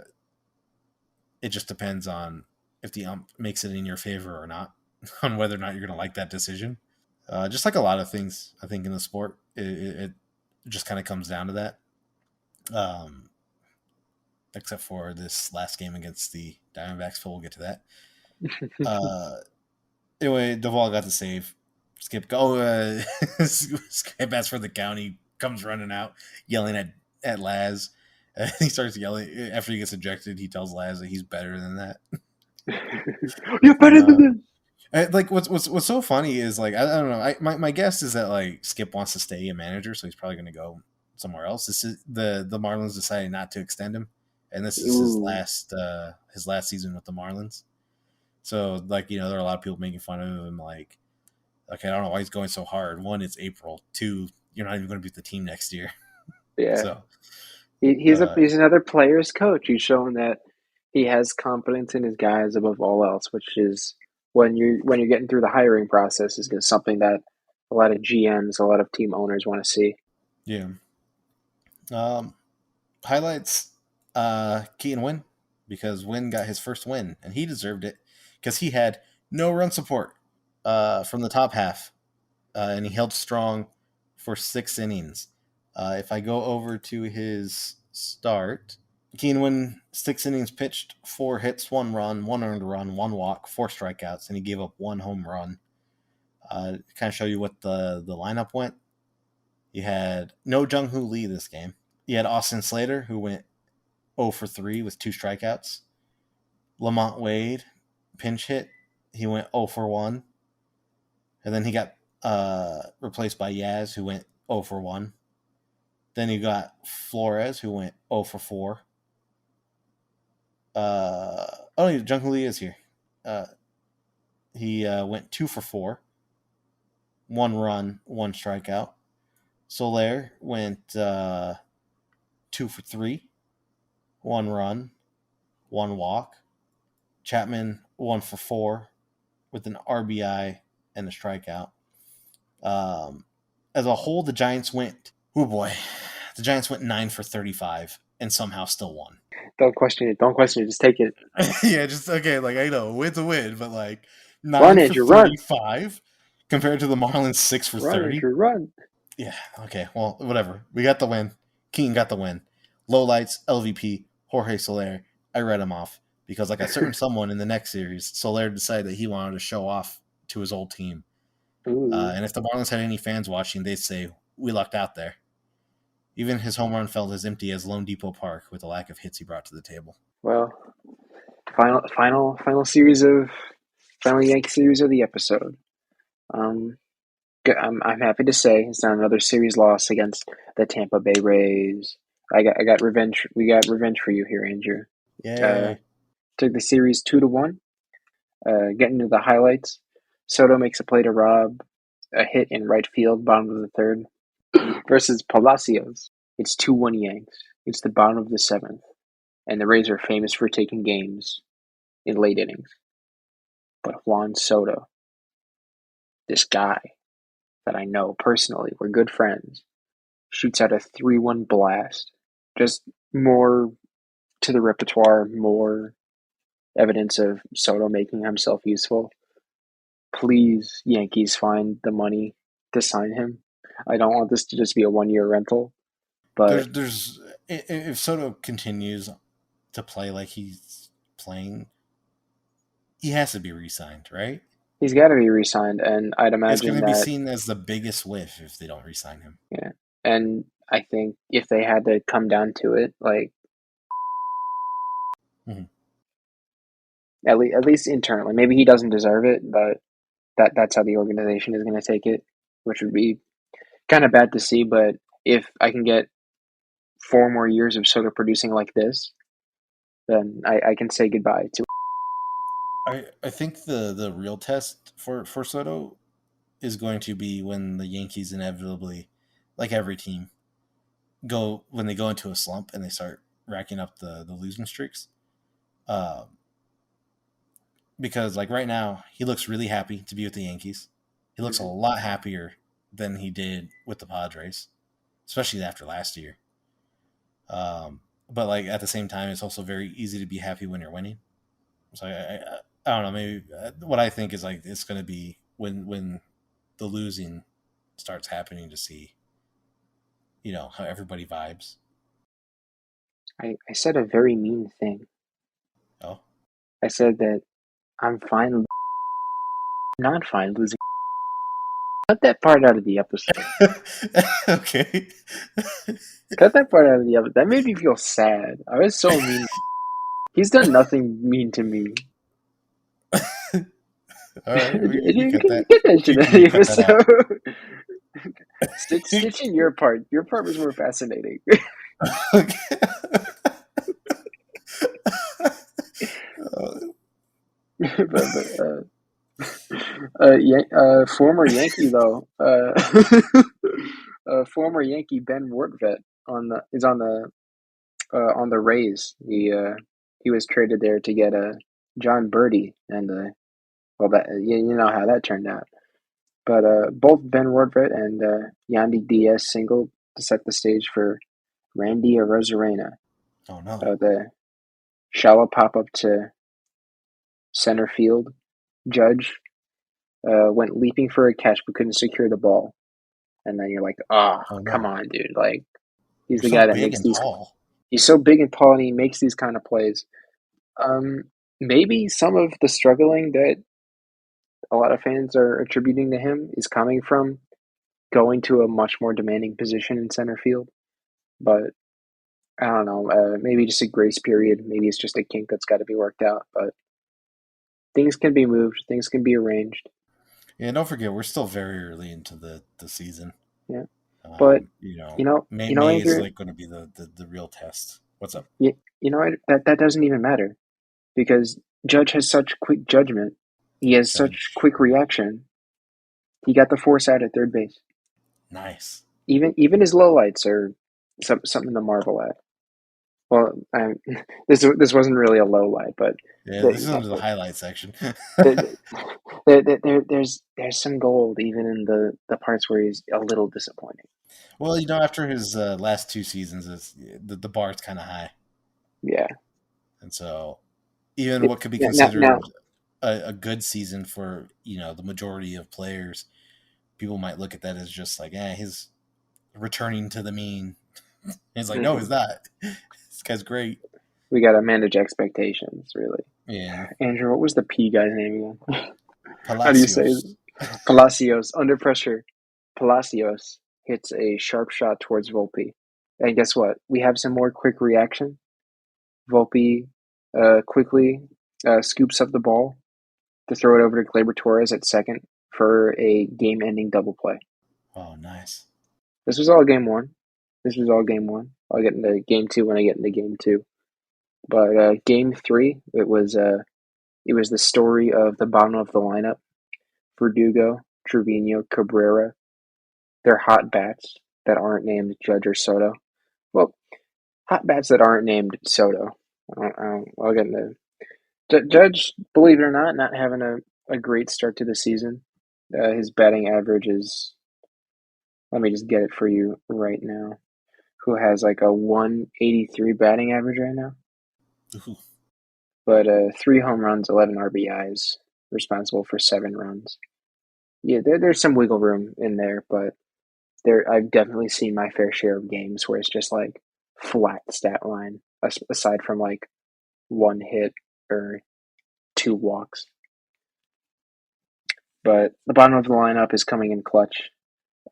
it just depends on if the ump makes it in your favor or not, on whether or not you're going to like that decision. Just like a lot of things, I think in the sport, it just kind of comes down to that. Um, except for this last game against the Diamondbacks, but we'll get to that. Uh, anyway, Duvall got the save. Skip go. Skip bats for the count. He comes running out, yelling at Laz. He starts yelling after he gets ejected. He tells Laz that he's better than that. You're And better than like what's so funny is like I don't know. My guess is that like Skip wants to stay a manager, so he's probably going to go somewhere else. This is the Marlins decided not to extend him, and this this. is Ooh, his last season with the Marlins. So like there are a lot of people making fun of him. Like, okay, I don't know why he's going so hard. One, it's April. Two, you're not even going to be with the team next year. yeah. So uh, He's another player's coach. He's shown that he has confidence in his guys above all else, which is when you're getting through the hiring process is something that a lot of GMs, a lot of team owners want to see. yeah. Um, highlights Keaton Wynn because Wynn got his first win and he deserved it because he had no run support from the top half and he held strong for 6 innings. If I go over to his start, Keaton Wynn 6 innings pitched, 4 hits, 1 run, 1 earned run, 1 walk, 4 strikeouts, and he gave up 1 home run. Kind of show you what the lineup went. You had no Jung Hoo Lee this game. You had Austin Slater, who went 0 for 3 with 2 strikeouts. Lamont Wade, pinch hit. He went 0 for 1. And then he got replaced by Yaz, who went 0 for 1. Then you got Flores, who went 0 for 4. Jung Lee is here. He went 2 for 4. 1 run, 1 strikeout. Soler went 2 for 3. 1 run, 1 walk. Chapman 1 for 4 with an RBI and a strikeout. As a whole, the Giants went. Oh boy, the Giants went 9 for 35 and somehow still won. Don't question it. Don't question it. Just take it. Yeah, just okay. Like I know, win's a win, but like Run, 9 for Andrew. Run. 35 compared to the Marlins 6 for Run, 30. Andrew. Run. Yeah, okay. Well, whatever. We got the win. Keaton got the win. Low lights, LVP, Jorge Soler. I read him off because, like a certain someone in the next series, Soler decided that he wanted to show off to his old team. Ooh. And if the Marlins had any fans watching, they'd say, we lucked out there. Even his home run felt as empty as Lone Depot Park with the lack of hits he brought to the table. Well, final Yankee series of the episode. Um, I'm happy to say it's not another series loss against the Tampa Bay Rays. I got revenge. We got revenge for you here, Andrew. Uh, Yay. took the series 2-1. Getting to the highlights, Soto makes a play to Rob, a hit in right field, bottom of the third, versus Palacios. It's 2-1 Yanks. It's the bottom of the seventh, and the Rays are famous for taking games in late innings. But Juan Soto, this guy that I know personally, we're good friends, shoots out a 3-1 blast just more to the repertoire, more evidence of Soto making himself useful. Please, Yankees, find the money to sign him. I don't want this to just be a 1 year rental, but There's if Soto continues to play like he's playing, he has to be re-signed, right? he's got to be re-signed, and I'd It's going imagine to be that, seen as the biggest whiff if they don't re-sign him. yeah. And I think if they had to come down to it, like Mm-hmm. at least internally, maybe he doesn't deserve it, but that's how the organization is going to take it, which would be kind of bad to see. But if I can get 4 more years of Soto producing like this, then I can say goodbye to. I think the real test for Soto is going to be when the Yankees inevitably, like every team, go when they go into a slump and they start racking up the losing streaks. Um, because like right now, he looks really happy to be with the Yankees. He looks a Mhm. lot happier than he did with the Padres, especially after last year. But like at the same time, it's also very easy to be happy when you're winning. So I don't know. Maybe what I think is like it's going to be when the losing starts happening to see how everybody vibes. I said a very mean thing. Oh, I said that I'm fine, not fine losing. Cut that part out of the episode. okay. Cut that part out of the episode. That made me feel sad. I was so mean. He's done nothing mean to me. All right, you You cut can that. get that shit out of You the cut that out. episode. Stitch in your part. Your part was more fascinating. Okay. Former Yankee though, former Yankee Ben Wortvet on the Rays. He was traded there to get John Birdie, and well, that you know how that turned out. But both Ben Wortvet and Yandy Diaz singled to set the stage for Randy Arozarena. Oh no. The shallow pop up to center field. Judge went leaping for a catch but couldn't secure the ball. And then you're like, oh, Oh come no. on, dude. Like, he's You're the so guy that big makes and these. tall. He's so big and tall, and he makes these kind of plays. Um, Maybe some of the struggling that a lot of fans are attributing to him is coming from going to a much more demanding position in center field. But I don't know. Maybe just a grace period. Maybe it's just a kink that's got to be worked out. But things can be moved. Things can be arranged. Yeah, don't forget we're still very early into the season. Yeah. But May is Andrew, like going to be the real test. What's up? you know what? That doesn't even matter because Judge has such quick judgment. He has such Judge. quick reaction. He got the force out at third base. Nice. Even his lowlights are something to marvel at. Well, this wasn't really a low light, but Yeah, this is the, under the highlight section. the, there's some gold even in the parts where he's a little disappointing. Well, after his last two seasons, the bar is kind of high, Yeah. and so even what could be Now, considered a good season for the majority of players, people might look at that as just like, he's returning to the mean. And it's like, no, he's not. This guy's great. we gotta manage expectations, really. Yeah, Andrew, what was the P guy's name again? How do you say it? Palacios. Palacios under pressure? Palacios hits a sharp shot towards Volpe, and guess what? We have some more quick reaction. Volpe quickly scoops up the ball to throw it over to Gleyber Torres at second for a game-ending double play. Oh, nice. This was all game one. This was all game one. I'll get into game two when I get into game two. But game three, it was the story of the bottom of the lineup: Verdugo, Trevino, Cabrera. They're hot bats that aren't named Judge or Soto. Well, hot bats that aren't named Soto. I'll get into Judge. Believe it or not having a great start to the season. His batting average is. Let me just get it for you right now. who has like a 183 batting average right now. Ooh, But 3 home runs, 11 RBIs, responsible for 7 runs. Yeah, there's some wiggle room in there, but I've definitely seen my fair share of games where it's just like flat stat line, aside from like 1 hit or 2 walks. But the bottom of the lineup is coming in clutch.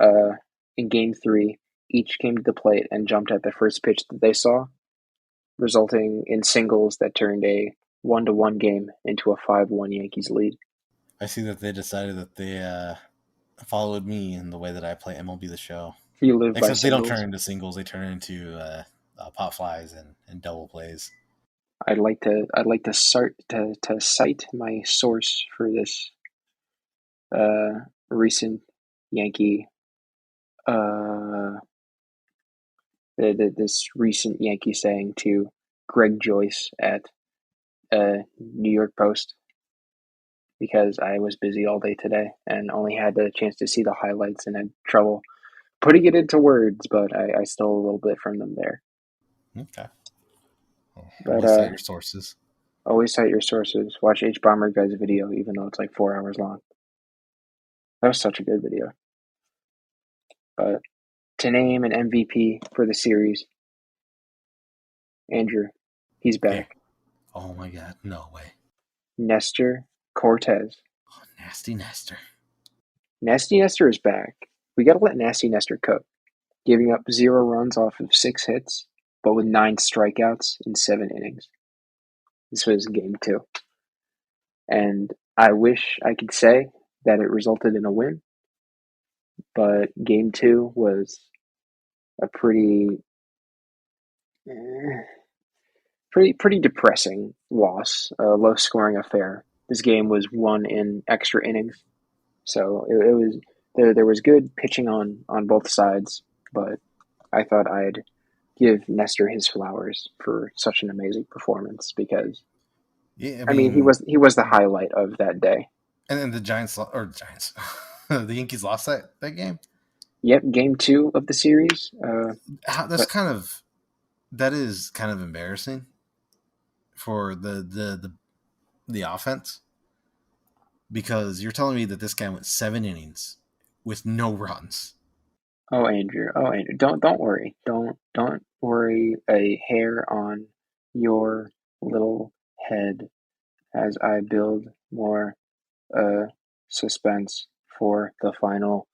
Uh, in game three, each came to the plate and jumped at the first pitch that they saw, resulting in singles that turned a 1-1 game into a 5-1 Yankees lead. I see that they decided that they followed me in the way that I play MLB The Show. You live by Except they don't turn singles. into singles; they turn into pop flies and double plays. I'd like to cite my source for this recent Yankee this recent Yankee saying to Greg Joyce at New York Post, because I was busy all day today and only had the chance to see the highlights and had trouble putting it into words, but I stole a little bit from them there. Okay. Well, But always cite your sources. always cite your sources. Watch H Bomber Guy's video, even though it's like 4 hours long. That was such a good video. But to name an MVP for the series, Andrew, he's Yeah. back. Oh my God! No way. Nestor Cortez. Oh, nasty Nestor. Nasty Nestor is back. We gotta let Nasty Nestor cook, giving up 0 runs off of 6 hits, but with 9 strikeouts in 7 innings. This was game two. And I wish I could say that it resulted in a win, but game two was a pretty depressing loss, a low scoring affair. This game was won in extra innings, so it was there was good pitching on both sides, but I thought I'd give Nestor his flowers for such an amazing performance because Yeah, I I mean mean, he was the highlight of that day. and then the Giants the Yankees lost that game. Yep, game two of the series. That's But that is kind of embarrassing for the offense, because you're telling me that this guy went 7 innings with no runs. oh Andrew, don't worry, don't worry a hair on your little head as I build more uh suspense for the final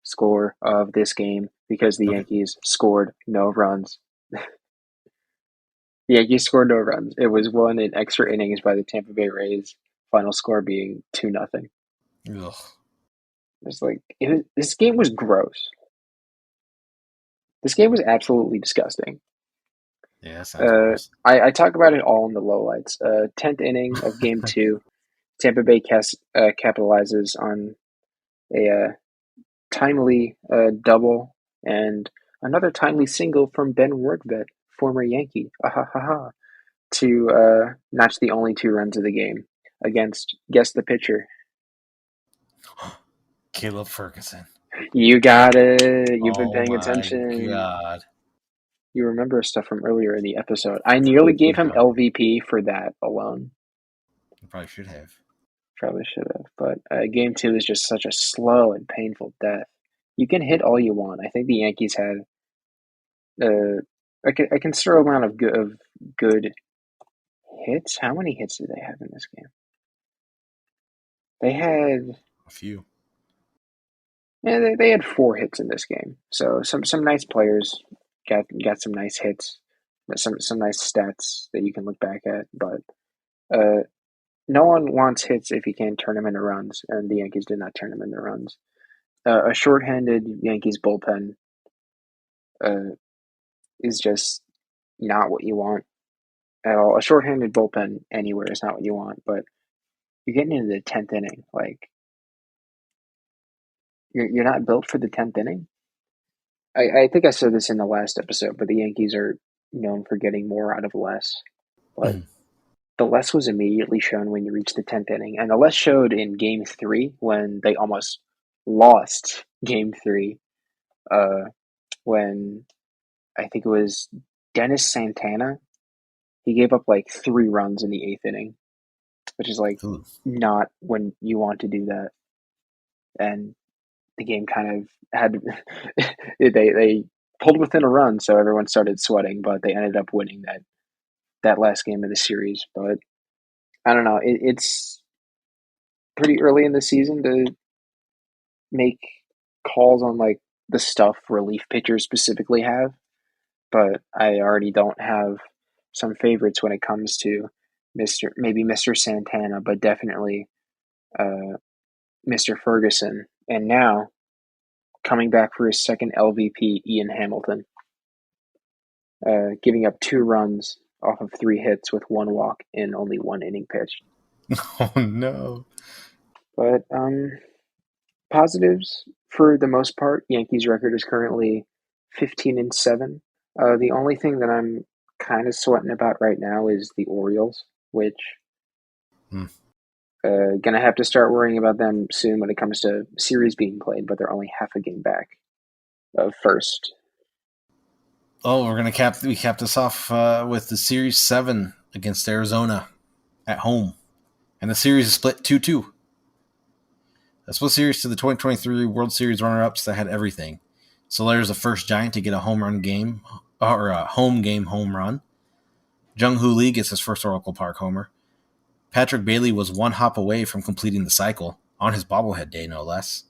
score of this game because the Okay. Yankees scored no runs. The Yankees scored no runs. It was won in extra innings by the Tampa Bay Rays. Final score being 2-0. Ugh. It's like this game was gross. This game was absolutely disgusting. Yeah, that sounds gross. I talk about it all in the lowlights. 10th inning of game two, Tampa Bay capitalizes on a timely double and another timely single from Ben Rortvedt, former Yankee, to notch the only 2 runs of the game against, guess the pitcher. Caleb Ferguson. You got it. You've been Oh paying my attention. God. You remember stuff from earlier in the episode. I nearly gave him No, LVP for that alone. you probably should have. Probably should have. But game two is just such a slow and painful death. You can hit all you want. I think the Yankees had uh, a considerable amount of good hits. How many hits did they have in this game? They had A few. they had 4 hits in this game. So some nice players got some nice hits, some nice stats that you can look back at. But no one wants hits if you can't turn them into runs, and the Yankees did not turn them into runs. A shorthanded Yankees bullpen is just not what you want at all. A shorthanded bullpen anywhere is not what you want, but you're getting into the 10th inning. Like you're not built for the 10th inning. I think I said this in the last episode, but the Yankees are known for getting more out of less. But the less was immediately shown when you reached the 10th inning, and the less showed in Game Three when they almost lost Game Three. When I think it was Dennis Santana. He gave up like 3 runs in the eighth inning, which is like Ooh. not when you want to do that. And the game kind of had they pulled within a run, so everyone started sweating, but they ended up winning that last game of the series. But I don't know. It's pretty early in the season to make calls on like the stuff relief pitchers specifically have, but I already don't have some favorites when it comes to Mr. Santana, but definitely Mr. Ferguson, and now coming back for his second LVP, Ian Hamilton, giving up 2 runs off of 3 hits with 1 walk in only 1 inning pitched. Oh no. But positives for the most part, Yankees record is currently 15-7. The only thing that I'm kind of sweating about right now is the Orioles, which Hmm. gonna have to start worrying about them soon when it comes to series being played, but they're only half a game back of first. Oh, we cap this off with the Series 7 against Arizona at home. And the series is split 2-2. A split series to the 2023 World Series runner-ups that had everything. Soler's the first Giant to get a home run game, or a home game home run. Jung Lee gets his first Oracle Park homer. Patrick Bailey was one hop away from completing the cycle, on his bobblehead day no less.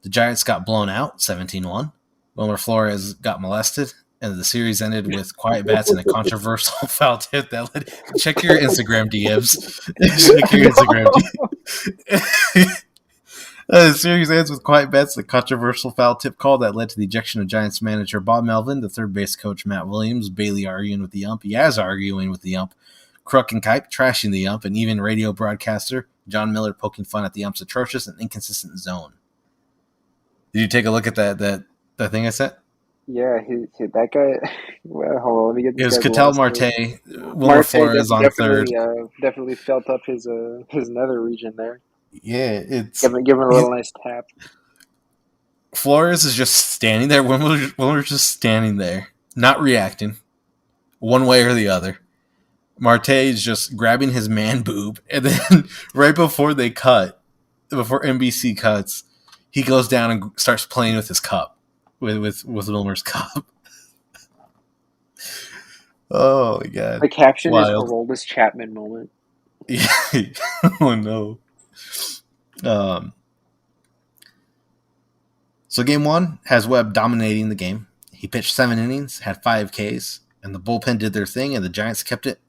The Giants got blown out 17-1. Wilmer Flores got molested, and the series ended with quiet bats and a controversial foul tip that led. Check your Instagram DMs. Check your Instagram DMs. The series ends with quiet bets, a controversial foul tip call that led to the ejection of Giants manager Bob Melvin, the third base coach Matt Williams, Bailey arguing with the ump, Yaz arguing with the ump, Kruk and Kipe trashing the ump, and even radio broadcaster John Miller poking fun at the ump's atrocious and inconsistent zone. Did you take a look at that thing I sent? Yeah, that guy. Well, hold on, let me get It this was guy's Cattell last name. Marte, Wilmer Marte Flores on third. definitely felt up his nether region there. Yeah, it's Give him a little nice tap. Flores is just standing there. Wilmer's just standing there, not reacting, one way or the other. Marte is just grabbing his man boob, and then right before NBC cuts, he goes down and starts playing with his cup, with Wilmer's cup. Oh my god, The caption is wild! Aroldis Chapman moment. Yeah. Oh no. So game one has Webb dominating the game. He pitched 7 innings, had 5 Ks, and the bullpen did their thing, and the Giants kept it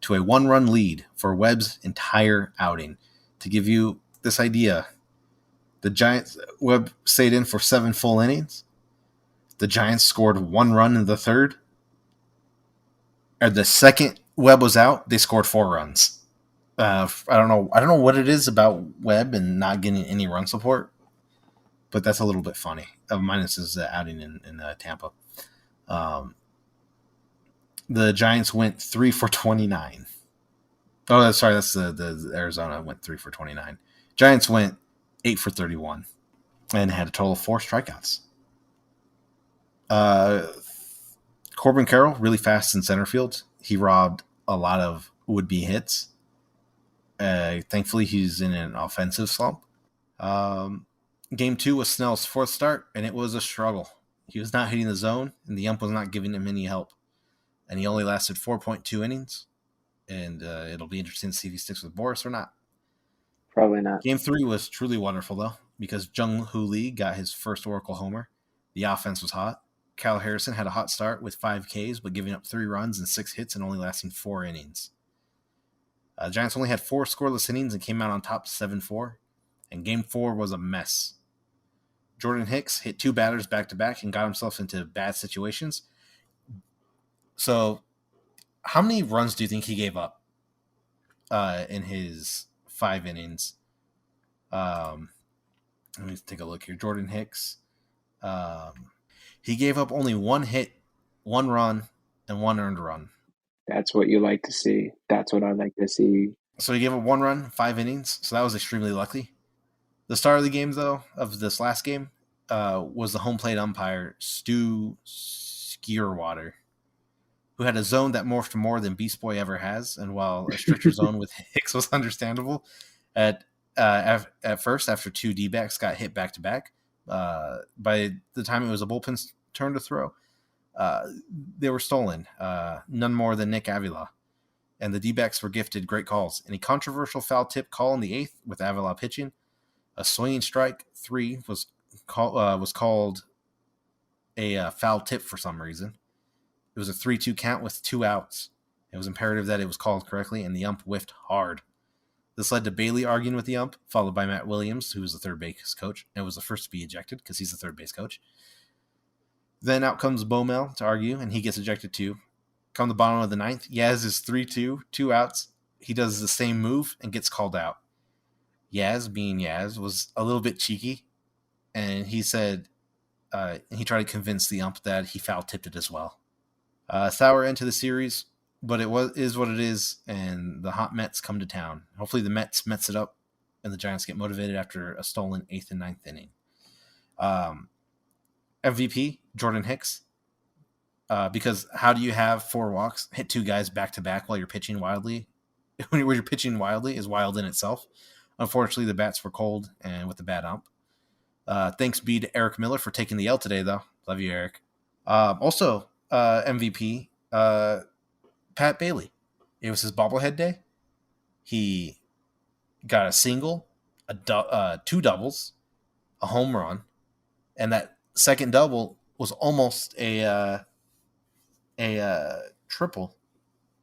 to a 1-run lead for Webb's entire outing. To give you this idea, the Giants Webb stayed in for 7 full innings. The Giants scored 1 run in the third. And the second Webb was out, they scored 4 runs. I don't know what it is about Webb and not getting any run support, but that's a little bit funny. Minus his outing in Tampa. The Giants went 3 for 29. Oh, sorry, that's the Arizona went 3 for 29. Giants went 8 for 31 and had a total of 4 strikeouts. Corbin Carroll, really fast in center field. He robbed a lot of would-be hits. Thankfully, he's in an offensive slump. Game 2 was Snell's 4th start, and it was a struggle. He was not hitting the zone, and the ump was not giving him any help. And he only lasted 4.2 innings, and it'll be interesting to see if he sticks with Boris or not. Probably not. Game 3 was truly wonderful, though, because Jung Lee got his first Oracle homer. The offense was hot. Kyle Harrison had a hot start with 5 Ks, but giving up 3 runs and 6 hits and only lasting 4 innings. The Giants only had 4 scoreless innings and came out on top 7-4, and Game 4 was a mess. Jordan Hicks hit 2 batters back-to-back and got himself into bad situations. So, how many runs do you think he gave up in his 5 innings? Let me take a look here. Jordan Hicks. He gave up only 1 hit, 1 run, and 1 earned run. That's what you like to see. That's what I like to see. So he gave up 1 run, 5 innings. So that was extremely lucky. The star of the game, though, of this last game, was the home plate umpire, Stu Gear Water, who had a zone that morphed more than Beast Boy ever has. And while a stricter zone with Hicks was understandable, at first, after two D-backs got hit back to back, by the time it was a bullpen's turn to throw, they were stolen. None more than Nick Avila. And the D-backs were gifted great calls. And a controversial foul tip call in the eighth with Avila pitching. A swinging strike 3 was called a foul tip for some reason. It was a 3-2 count with 2 outs. It was imperative that it was called correctly, and the ump whiffed hard. This led to Bailey arguing with the ump, followed by Matt Williams, who was the third base coach, and was the first to be ejected because he's the third base coach. Then out comes Bomel to argue, and he gets ejected too. Come the bottom of the ninth, Yaz is 3-2, 2 outs. He does the same move and gets called out. Yaz, being Yaz, was a little bit cheeky, and he said he tried to convince the ump that he foul tipped it as well. Sour end to the series, but is what it is, and the hot Mets come to town. Hopefully the Mets it up, and the Giants get motivated after a stolen 8th and 9th inning. MVP, Jordan Hicks, because how do you have 4 walks, hit 2 guys back-to-back while you're pitching wildly? When you're pitching wildly is wild in itself. Unfortunately, the bats were cold and with the bad ump. Thanks be to Eric Miller for taking the L today, though. Love you, Eric. Also, MVP, Pat Bailey. It was his bobblehead day. He got a single, 2 doubles, a home run, and that second double was almost a triple,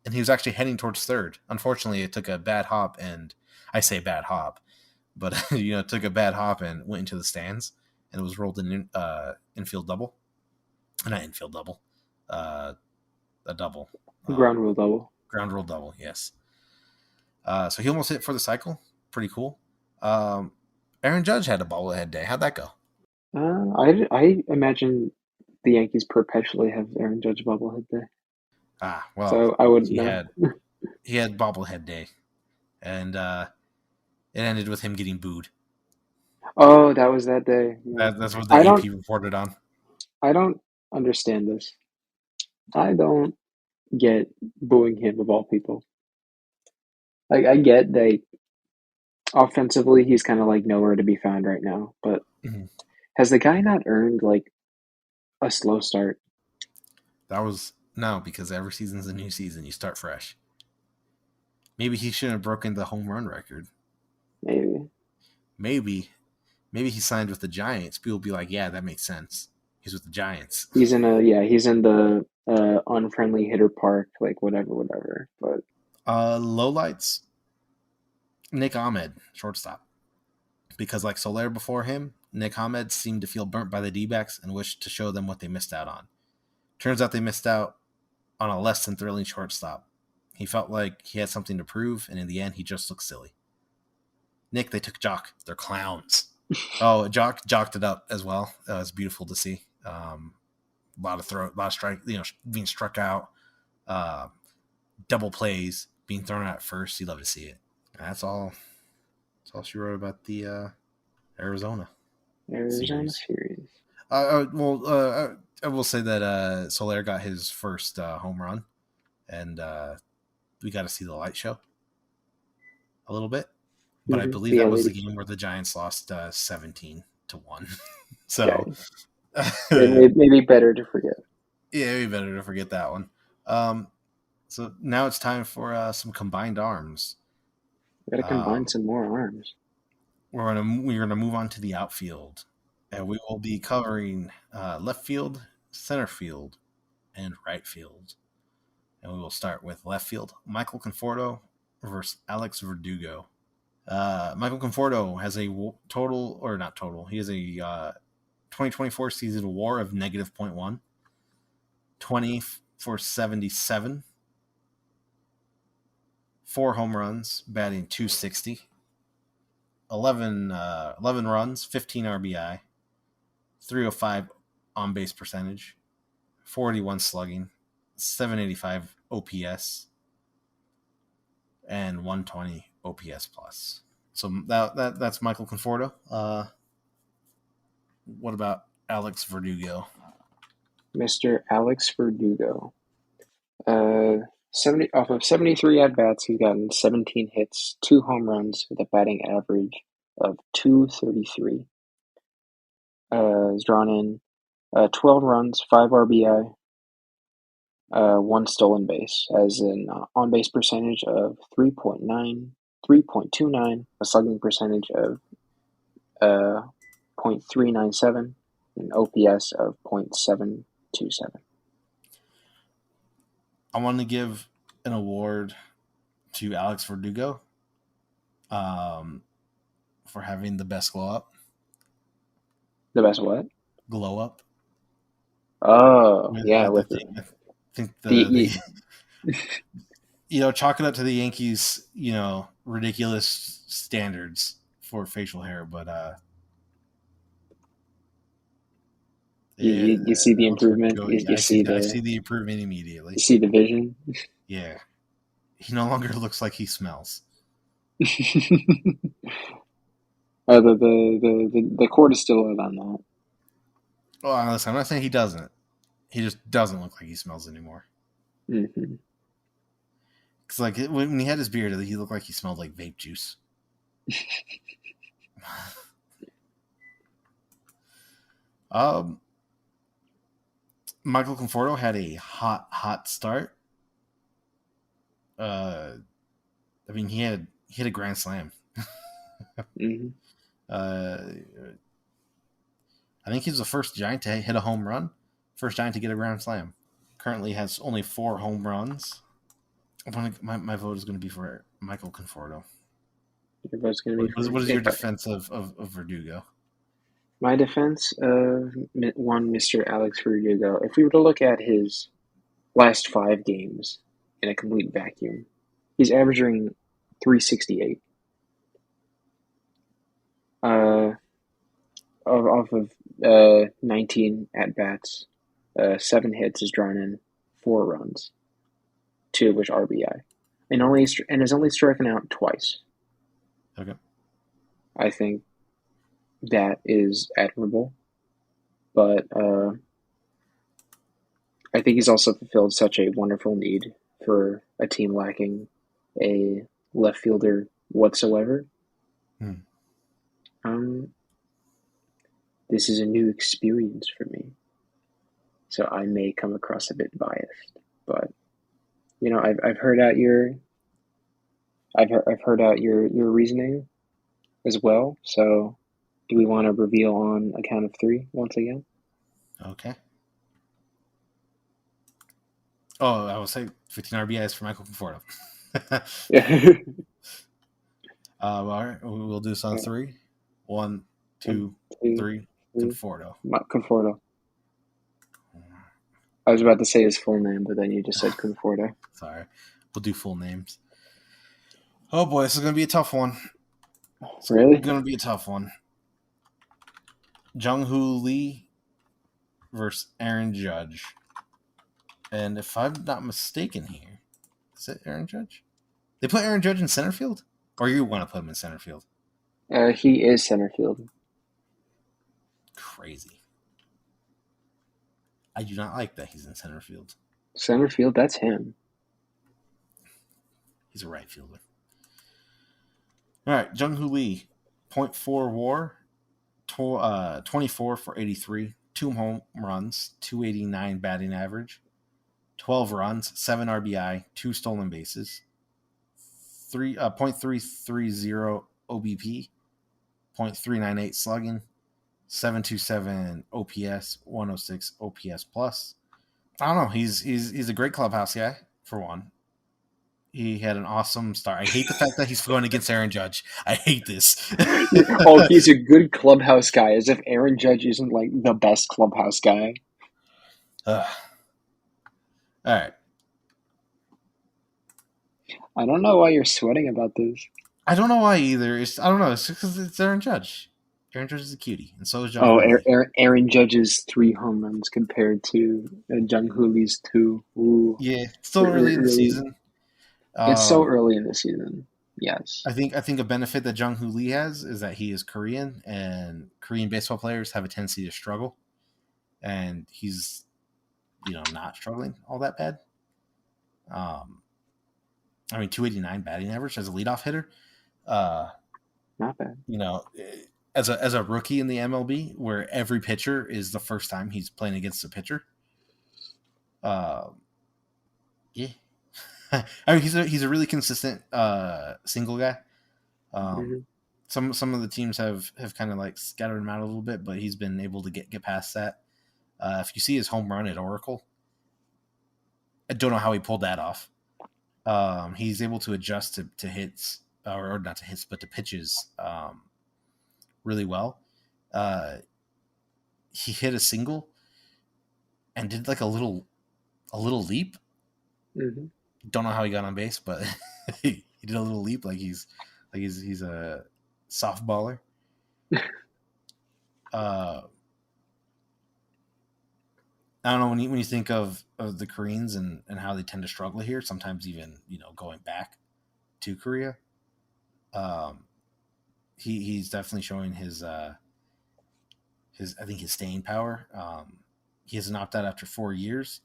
and he was actually heading towards third. Unfortunately, it took a bad hop, and I say bad hop, but it took a bad hop and went into the stands, and it was rolled in infield double, not infield double, a double, Ground rule double. Ground rule double, yes. So he almost hit for the cycle. Pretty cool. Aaron Judge had a bobblehead day. How'd that go? I imagine the Yankees perpetually have Aaron Judge bobblehead day. Well, so I wouldn't know. He had bobblehead day, and it ended with him getting booed. Oh, that was that day. Yeah. That's what the AP reported on. I don't understand this. I don't get booing him of all people. Like, I get that offensively he's kind of like nowhere to be found right now, but has the guy not earned like a slow start? No, because every season's a new season. You start fresh. Maybe he shouldn't have broken the home run record. Maybe he signed with the Giants. People will be like, yeah, that makes sense. He's with the Giants. He's in the unfriendly hitter park, like whatever. But lowlights, Nick Ahmed, shortstop. Because like Soler before him, Nick Ahmed seemed to feel burnt by the D-backs and wished to show them what they missed out on. Turns out they missed out on a less than thrilling shortstop. He felt like he had something to prove, and in the end, he just looked silly. Nick, they took Jock. They're clowns. Oh, Jock jocked it up as well. It was beautiful to see. A lot of strike, being struck out, double plays, being thrown out at first. You love to see it. And that's all she wrote about the Arizona series. I will say that Soler got his first home run, and we got to see the light show a little bit. But I believe that was the game where the Giants lost 17-1. So it may be better to forget. Yeah, it'd be better to forget that one. So now it's time for some combined arms. We got to combine some more arms. We're gonna move on to the outfield, and we will be covering left field, center field, and right field. And we will start with left field. Michael Conforto versus Alex Verdugo. Michael Conforto has a he has a 2024 season WAR of -0.1, 20 for 77, 4 home runs, batting .260, 11 runs, 15 RBI, 305 on base percentage, 41 slugging, 785 OPS, and 120 OPS plus. So that's Michael Conforto. What about Alex Verdugo? Mr. Alex Verdugo. 70 off of 73 at bats, he's gotten 17 hits, 2 home runs with a batting average of 233. He's drawn in 12 runs, 5 RBI, 1 stolen base, as an on base percentage of 3.29, a slugging percentage of .397, an OPS of .727. I want to give an award to Alex Verdugo for having the best glow up. The best what? Glow up. Oh, yeah, I with think the chalk it up to the Yankees, ridiculous standards for facial hair, but you see the Alex improvement. Verdugo, You see I see the improvement immediately. the vision. Yeah, he no longer looks like he smells. The cord is still out on that. Well, listen, I'm not saying he doesn't. He just doesn't look like he smells anymore. Mm-hmm. Because like when he had his beard, he looked like he smelled like vape juice. Michael Conforto had a hot start. I mean, he hit a grand slam. Mm-hmm. I think he's the first Giant to hit a home run, first Giant to get a grand slam. Currently has only 4 home runs. My vote is going to be for Michael Conforto. Your vote's going to be What is your defense of Verdugo? My defense of one Mr. Alex Verdugo. If we were to look at his last 5 games in a complete vacuum, he's averaging 368. Off of 19 at bats, 7 hits is drawn in, 4 runs, 2 of which RBI, and is only striking out twice. Okay. I think that is admirable, but I think he's also fulfilled such a wonderful need for a team lacking a left fielder whatsoever. This is a new experience for me, so I may come across a bit biased, but I've heard out your reasoning as well. So, do we want to reveal on a count of 3 once again? Okay. Oh, I will say 15 RBIs for Michael Conforto. All right, we'll do this on 3. 1, 2, 3. Conforto. Conforto. I was about to say his full name, but then you just said Conforto. Sorry. We'll do full names. Oh boy, this is going to be a tough one. Really? It's going to be a tough one. Jung Lee versus Aaron Judge. And if I'm not mistaken here, is it Aaron Judge? They put Aaron Judge in center field? Or you want to put him in center field? He is center field. Crazy. I do not like that he's in center field. Center field, that's him. He's a right fielder. All right, Jung Lee, 0.4 WAR, 24 for 83, 2 home runs, 289 batting average, 12 runs, 7 RBI, 2 stolen bases, 0.330 OBP, 0.398 slugging, 727 OPS, 106 OPS plus. I don't know. He's a great clubhouse guy, for one. He had an awesome start. I hate the fact that he's going against Aaron Judge. I hate this. Oh, he's a good clubhouse guy, as if Aaron Judge isn't like the best clubhouse guy. All right. I don't know why you're sweating about this. I don't know why either. I don't know. It's because it's Aaron Judge. Aaron Judge is a cutie, and so is Jung. Oh, Aaron Judge's 3 home runs compared to Jung Lee's 2. Ooh. Yeah, still early in the season. It's so early in the season. Yes. I think a benefit that Jung Lee has is that he is Korean, and Korean baseball players have a tendency to struggle. And he's not struggling all that bad. Um, I mean, 289 batting average as a leadoff hitter. Uh, Not bad. you know, as a rookie in the MLB, where every pitcher is the first time he's playing against a pitcher. Uh, yeah, I mean he's a really consistent single guy. Um, Hmm. some of the teams have kind of like scattered him out a little bit, but he's been able to get past that. If you see his home run at Oracle, I don't know how he pulled that off. He's able to adjust to hits, or not to hits, but to pitches really well. Uh, he hit a single and did like a little leap. Hmm. Don't know how he got on base, but he did a little leap he's a softballer. Uh, I don't know when you think of the Koreans and how they tend to struggle here. Sometimes even going back to Korea. Um, he's definitely showing his I think his staying power. He has an opt out after 4 years.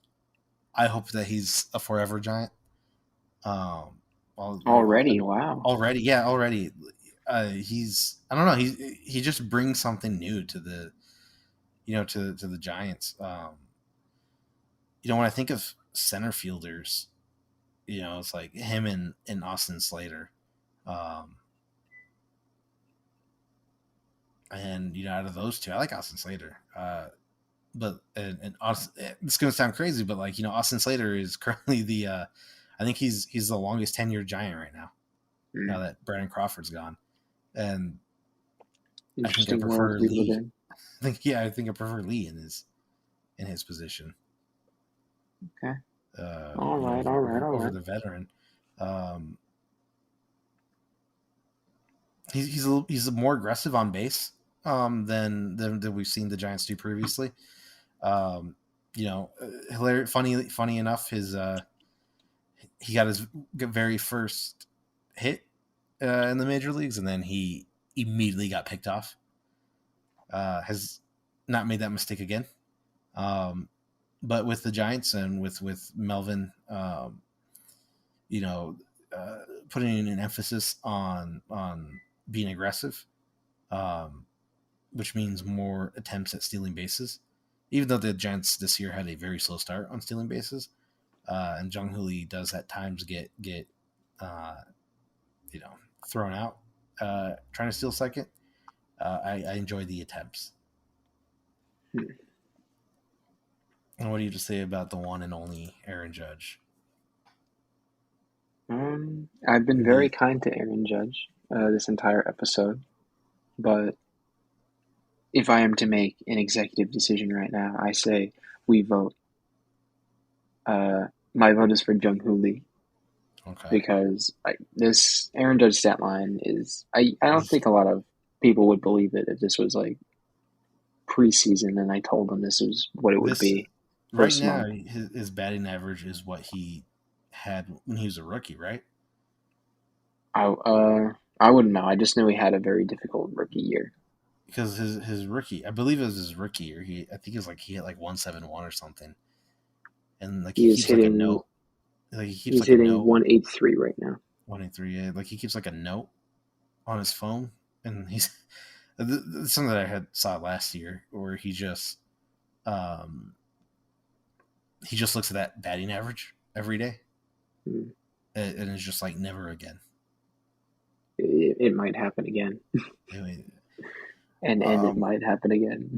I hope that he's a forever Giant. Um, Already, wow. already, yeah, already. He's I don't know. He just brings something new to the to the Giants. When I think of center fielders, it's like him and Austin Slater. Um, and out of those two, I like Austin Slater. But and Austin, it's going to sound crazy, but like Austin Slater is currently the I think he's the longest tenured Giant right now. Now Mm. that Brandon Crawford's gone, and I think I Interesting world prefer we live Lee. in. I think I prefer Lee in his position. Okay. All right, all right, all Over right. the veteran. Um, he's more aggressive on base than we've seen the Giants do previously. Um, hilarious, funny enough, he got his very first hit in the major leagues, and then he immediately got picked off. Has not made that mistake again. Um, but with the Giants and with Melvin, you know, uh, putting an emphasis on being aggressive, um, which means more attempts at stealing bases. Even though the Giants this year had a very slow start on stealing bases, and Jung Lee does at times get uh, you know thrown out trying to steal second. I enjoy the attempts. Hmm. And what do you just say about the one and only Aaron Judge? I've been very The kind to Aaron Judge this entire episode, but if I am to make an executive decision right now, I say we vote. My vote is for Jung Hoo Lee okay, because this Aaron Judge stat line is. I don't this think a lot of people would believe it if this was like preseason and I told them this was what it would this be right first now month. his batting average is what he had when he was a rookie, right? I wouldn't know. I just knew he had a very difficult rookie year. Because his rookie, I believe it was his rookie year. I think it was like he hit like 171 or something, and like he He is keeps like a hitting. note, like he keeps He's like a hitting note 183 right now. 183, yeah, like he keeps like a note on his phone, and he's something that I had saw last year where um he just looks at that batting average every day, Hmm. and it's just like never again. It might happen again, Anyway, and it might happen again.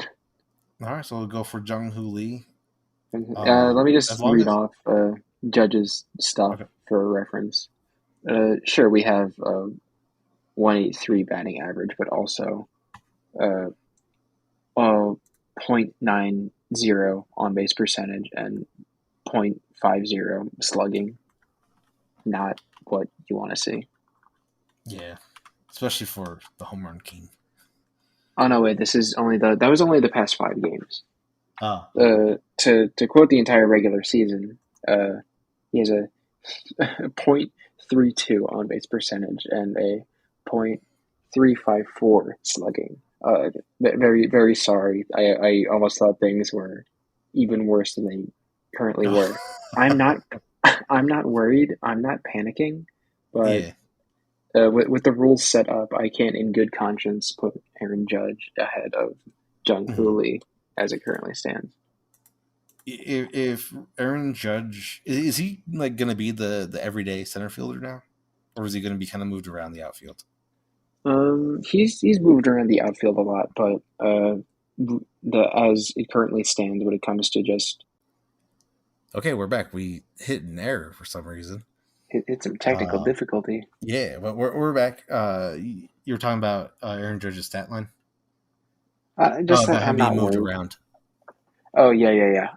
all right, so we'll go for Jung Hoo Lee. Let me As just long read as off Judge's stuff okay, for reference. Sure, we have 183 batting average, but also uh, 0.90 on base percentage and 0.50 slugging. Not what you want to see. yeah, especially for the home run king. Oh no, wait, this is only that was only the past 5 games. Oh, okay. To quote the entire regular season, he has a .32 on base percentage and a .354 slugging. Very very sorry. I almost thought things were even worse than they currently were. I'm not I'm not worried. I'm not panicking, but Yeah. with the rules set up, I can't, in good conscience, put Aaron Judge ahead of Jung Mhm. Lee as it currently stands. If Aaron Judge is he like going to be the everyday center fielder now, or is he going to be kind of moved around the outfield? He's moved around the outfield a lot, but the as it currently stands, when it comes to just Okay, we're back. We hit an error for some reason. hit some technical Uh, difficulty. yeah, but we're back. You were talking about Aaron Judge's stat line. Oh, Just that about him I'm being not moved worried. around. Oh yeah.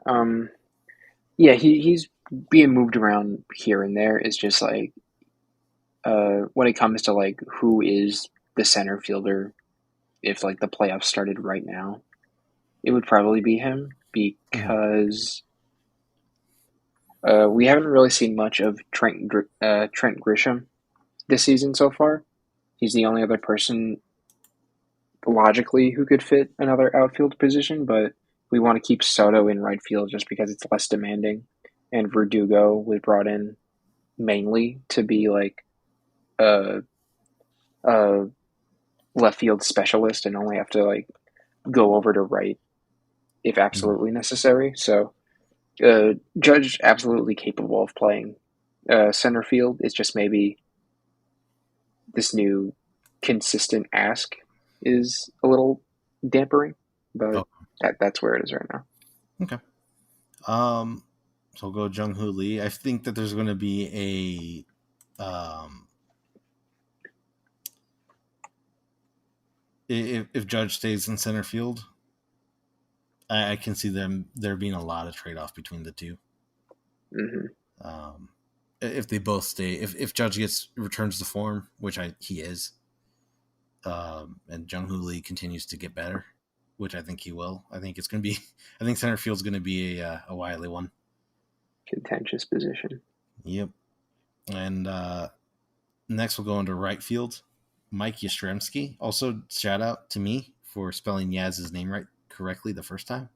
Yeah, he's being moved around here and there. Is just like when it comes to like who is the center fielder if like the playoffs started right now, it would probably be him Mhm. because we haven't really seen much of Trent Grisham this season so far. He's the only other person logically who could fit another outfield position, but we want to keep Soto in right field just because it's less demanding. And Verdugo was brought in mainly to be like a, a left field specialist and only have to like go over to right if Mhm. absolutely necessary. So Judge absolutely capable of playing center field. It's just maybe this new consistent ask is a little dampering, but Oh, that's where it is right now. okay. Um, so we'll go Jung Hoo Lee. I think that there's going to be a if Judge stays in center field, I can see there being a lot of trade off between the two. Hmm. Um, if they both stay, if Judge gets returns to form, which he is, and Jung Hoo Lee continues to get better, which I think he will. I think it's going to be. I think center field's going to be a wily one. Contentious position. Yep. And next we'll go into right field. Mike Yastrzemski. Also, shout out to me for spelling Yaz's name right correctly the first time.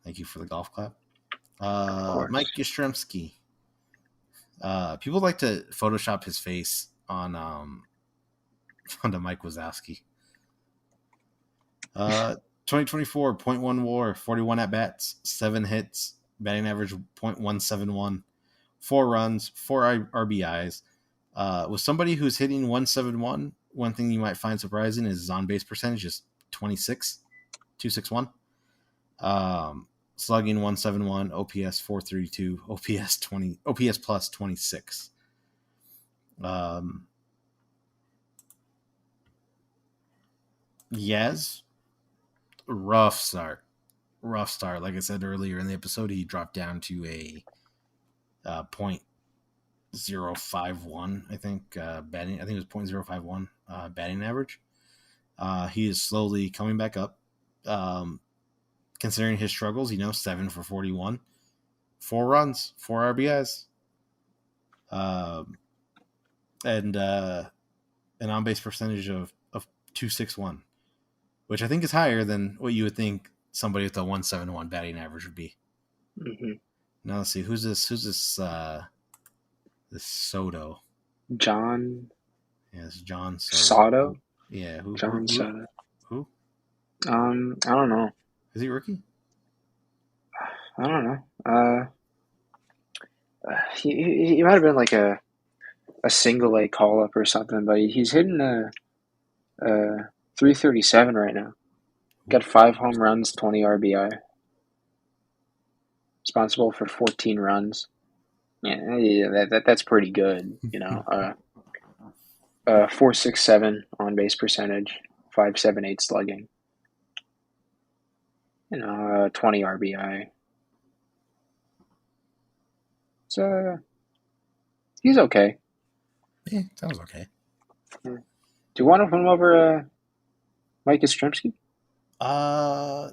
Thank you for the golf clap. Of Mike course. Yastrzemski. People like to Photoshop his face on onto Mike Wazowski. 2024, .1 WAR, 41 at bats, 7 hits, batting average .171, 4 runs, 4 RBIs. With somebody who's hitting 171, one thing you might find surprising is his on base percentage is 26, 261. Slugging 171, OPS 432, OPS plus 26. Yes, rough start. Rough start. Like I said earlier in the episode, he dropped down to a point 0.051, I think, batting. I think it was 0.051 batting average. He is slowly coming back up. Considering his struggles, 7 for 41, 4 runs, 4 RBIs, and an on base percentage of 261, which I think is higher than what you would think somebody with a 171 batting average would be. Hmm. Now let's see who's this. This Soto. John Yeah, it's John Soto. Soto. Yeah, John Soto. who I don't know. is he rookie? I don't know. He might have been like a single A call up or something, but he's hitting a 337 right now. Got 5 home runs, 20 RBI. Responsible for 14 runs. Yeah, that's pretty good. 467 on base percentage, 578 slugging. 20 RBI. So he's okay. Yeah, sounds okay. Do you want to put him over Mike Yastrzemski? Uh,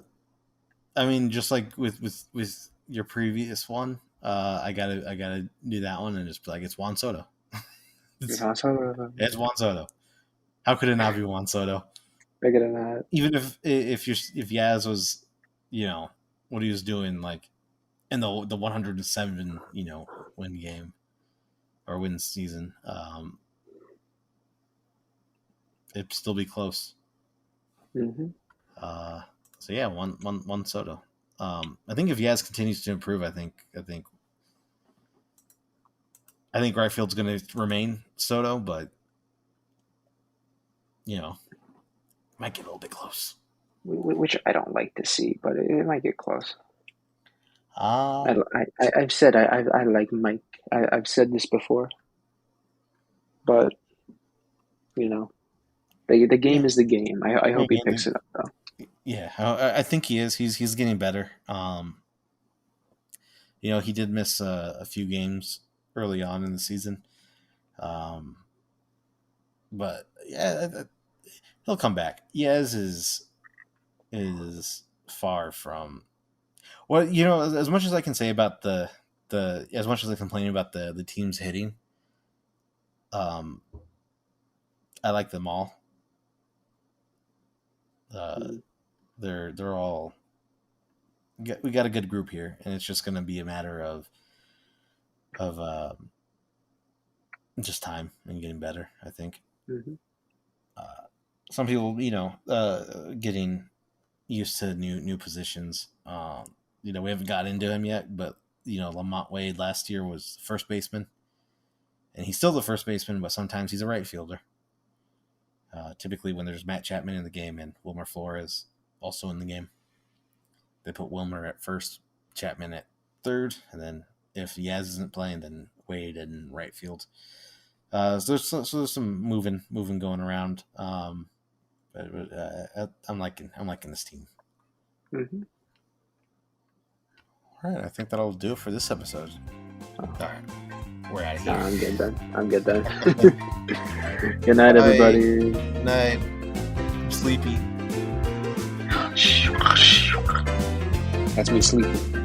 I mean, just like with your previous one, I gotta do that one and just be like it's Juan Soto. it's, it's Juan Soto. How could it not be Juan Soto? Bigger than that. Even if Yaz was, you know, what he was doing like in the 107 win game or win season, it'd still be close. Mm-hmm. So yeah, one Soto. I think if Yaz continues to improve, I think right field's going to remain Soto, but might get a little bit close. Which I don't like to see, but it might get close. Uh, I've said I like Mike. I've said this before, but the game is the game. I hope he picks it up though. Yeah, I think he is. He's getting better. He did miss a few games early on in the season, but yeah, he'll come back. Yaz is far from. Well, as much as I can say about the as much as I complain about the teams hitting, I like them all. They're all. We got a good group here, and it's just going to be a matter of just time and getting better. I think. Mm-hmm. Some people, getting used to new positions. We haven't got into him yet, but Lamont Wade last year was first baseman, and he's still the first baseman, but sometimes he's a right fielder. Typically, when there's Matt Chapman in the game and Wilmer Flores also in the game, they put Wilmer at first, Chapman at third, and then if Yaz isn't playing, then Wade in right field. So there's some moving going around. But I'm liking this team. Mm-hmm. All right, I think that'll do it for this episode. All right, we're out of here. I'm good then. Good night, everybody. Night. I'm sleepy. That's me sleeping.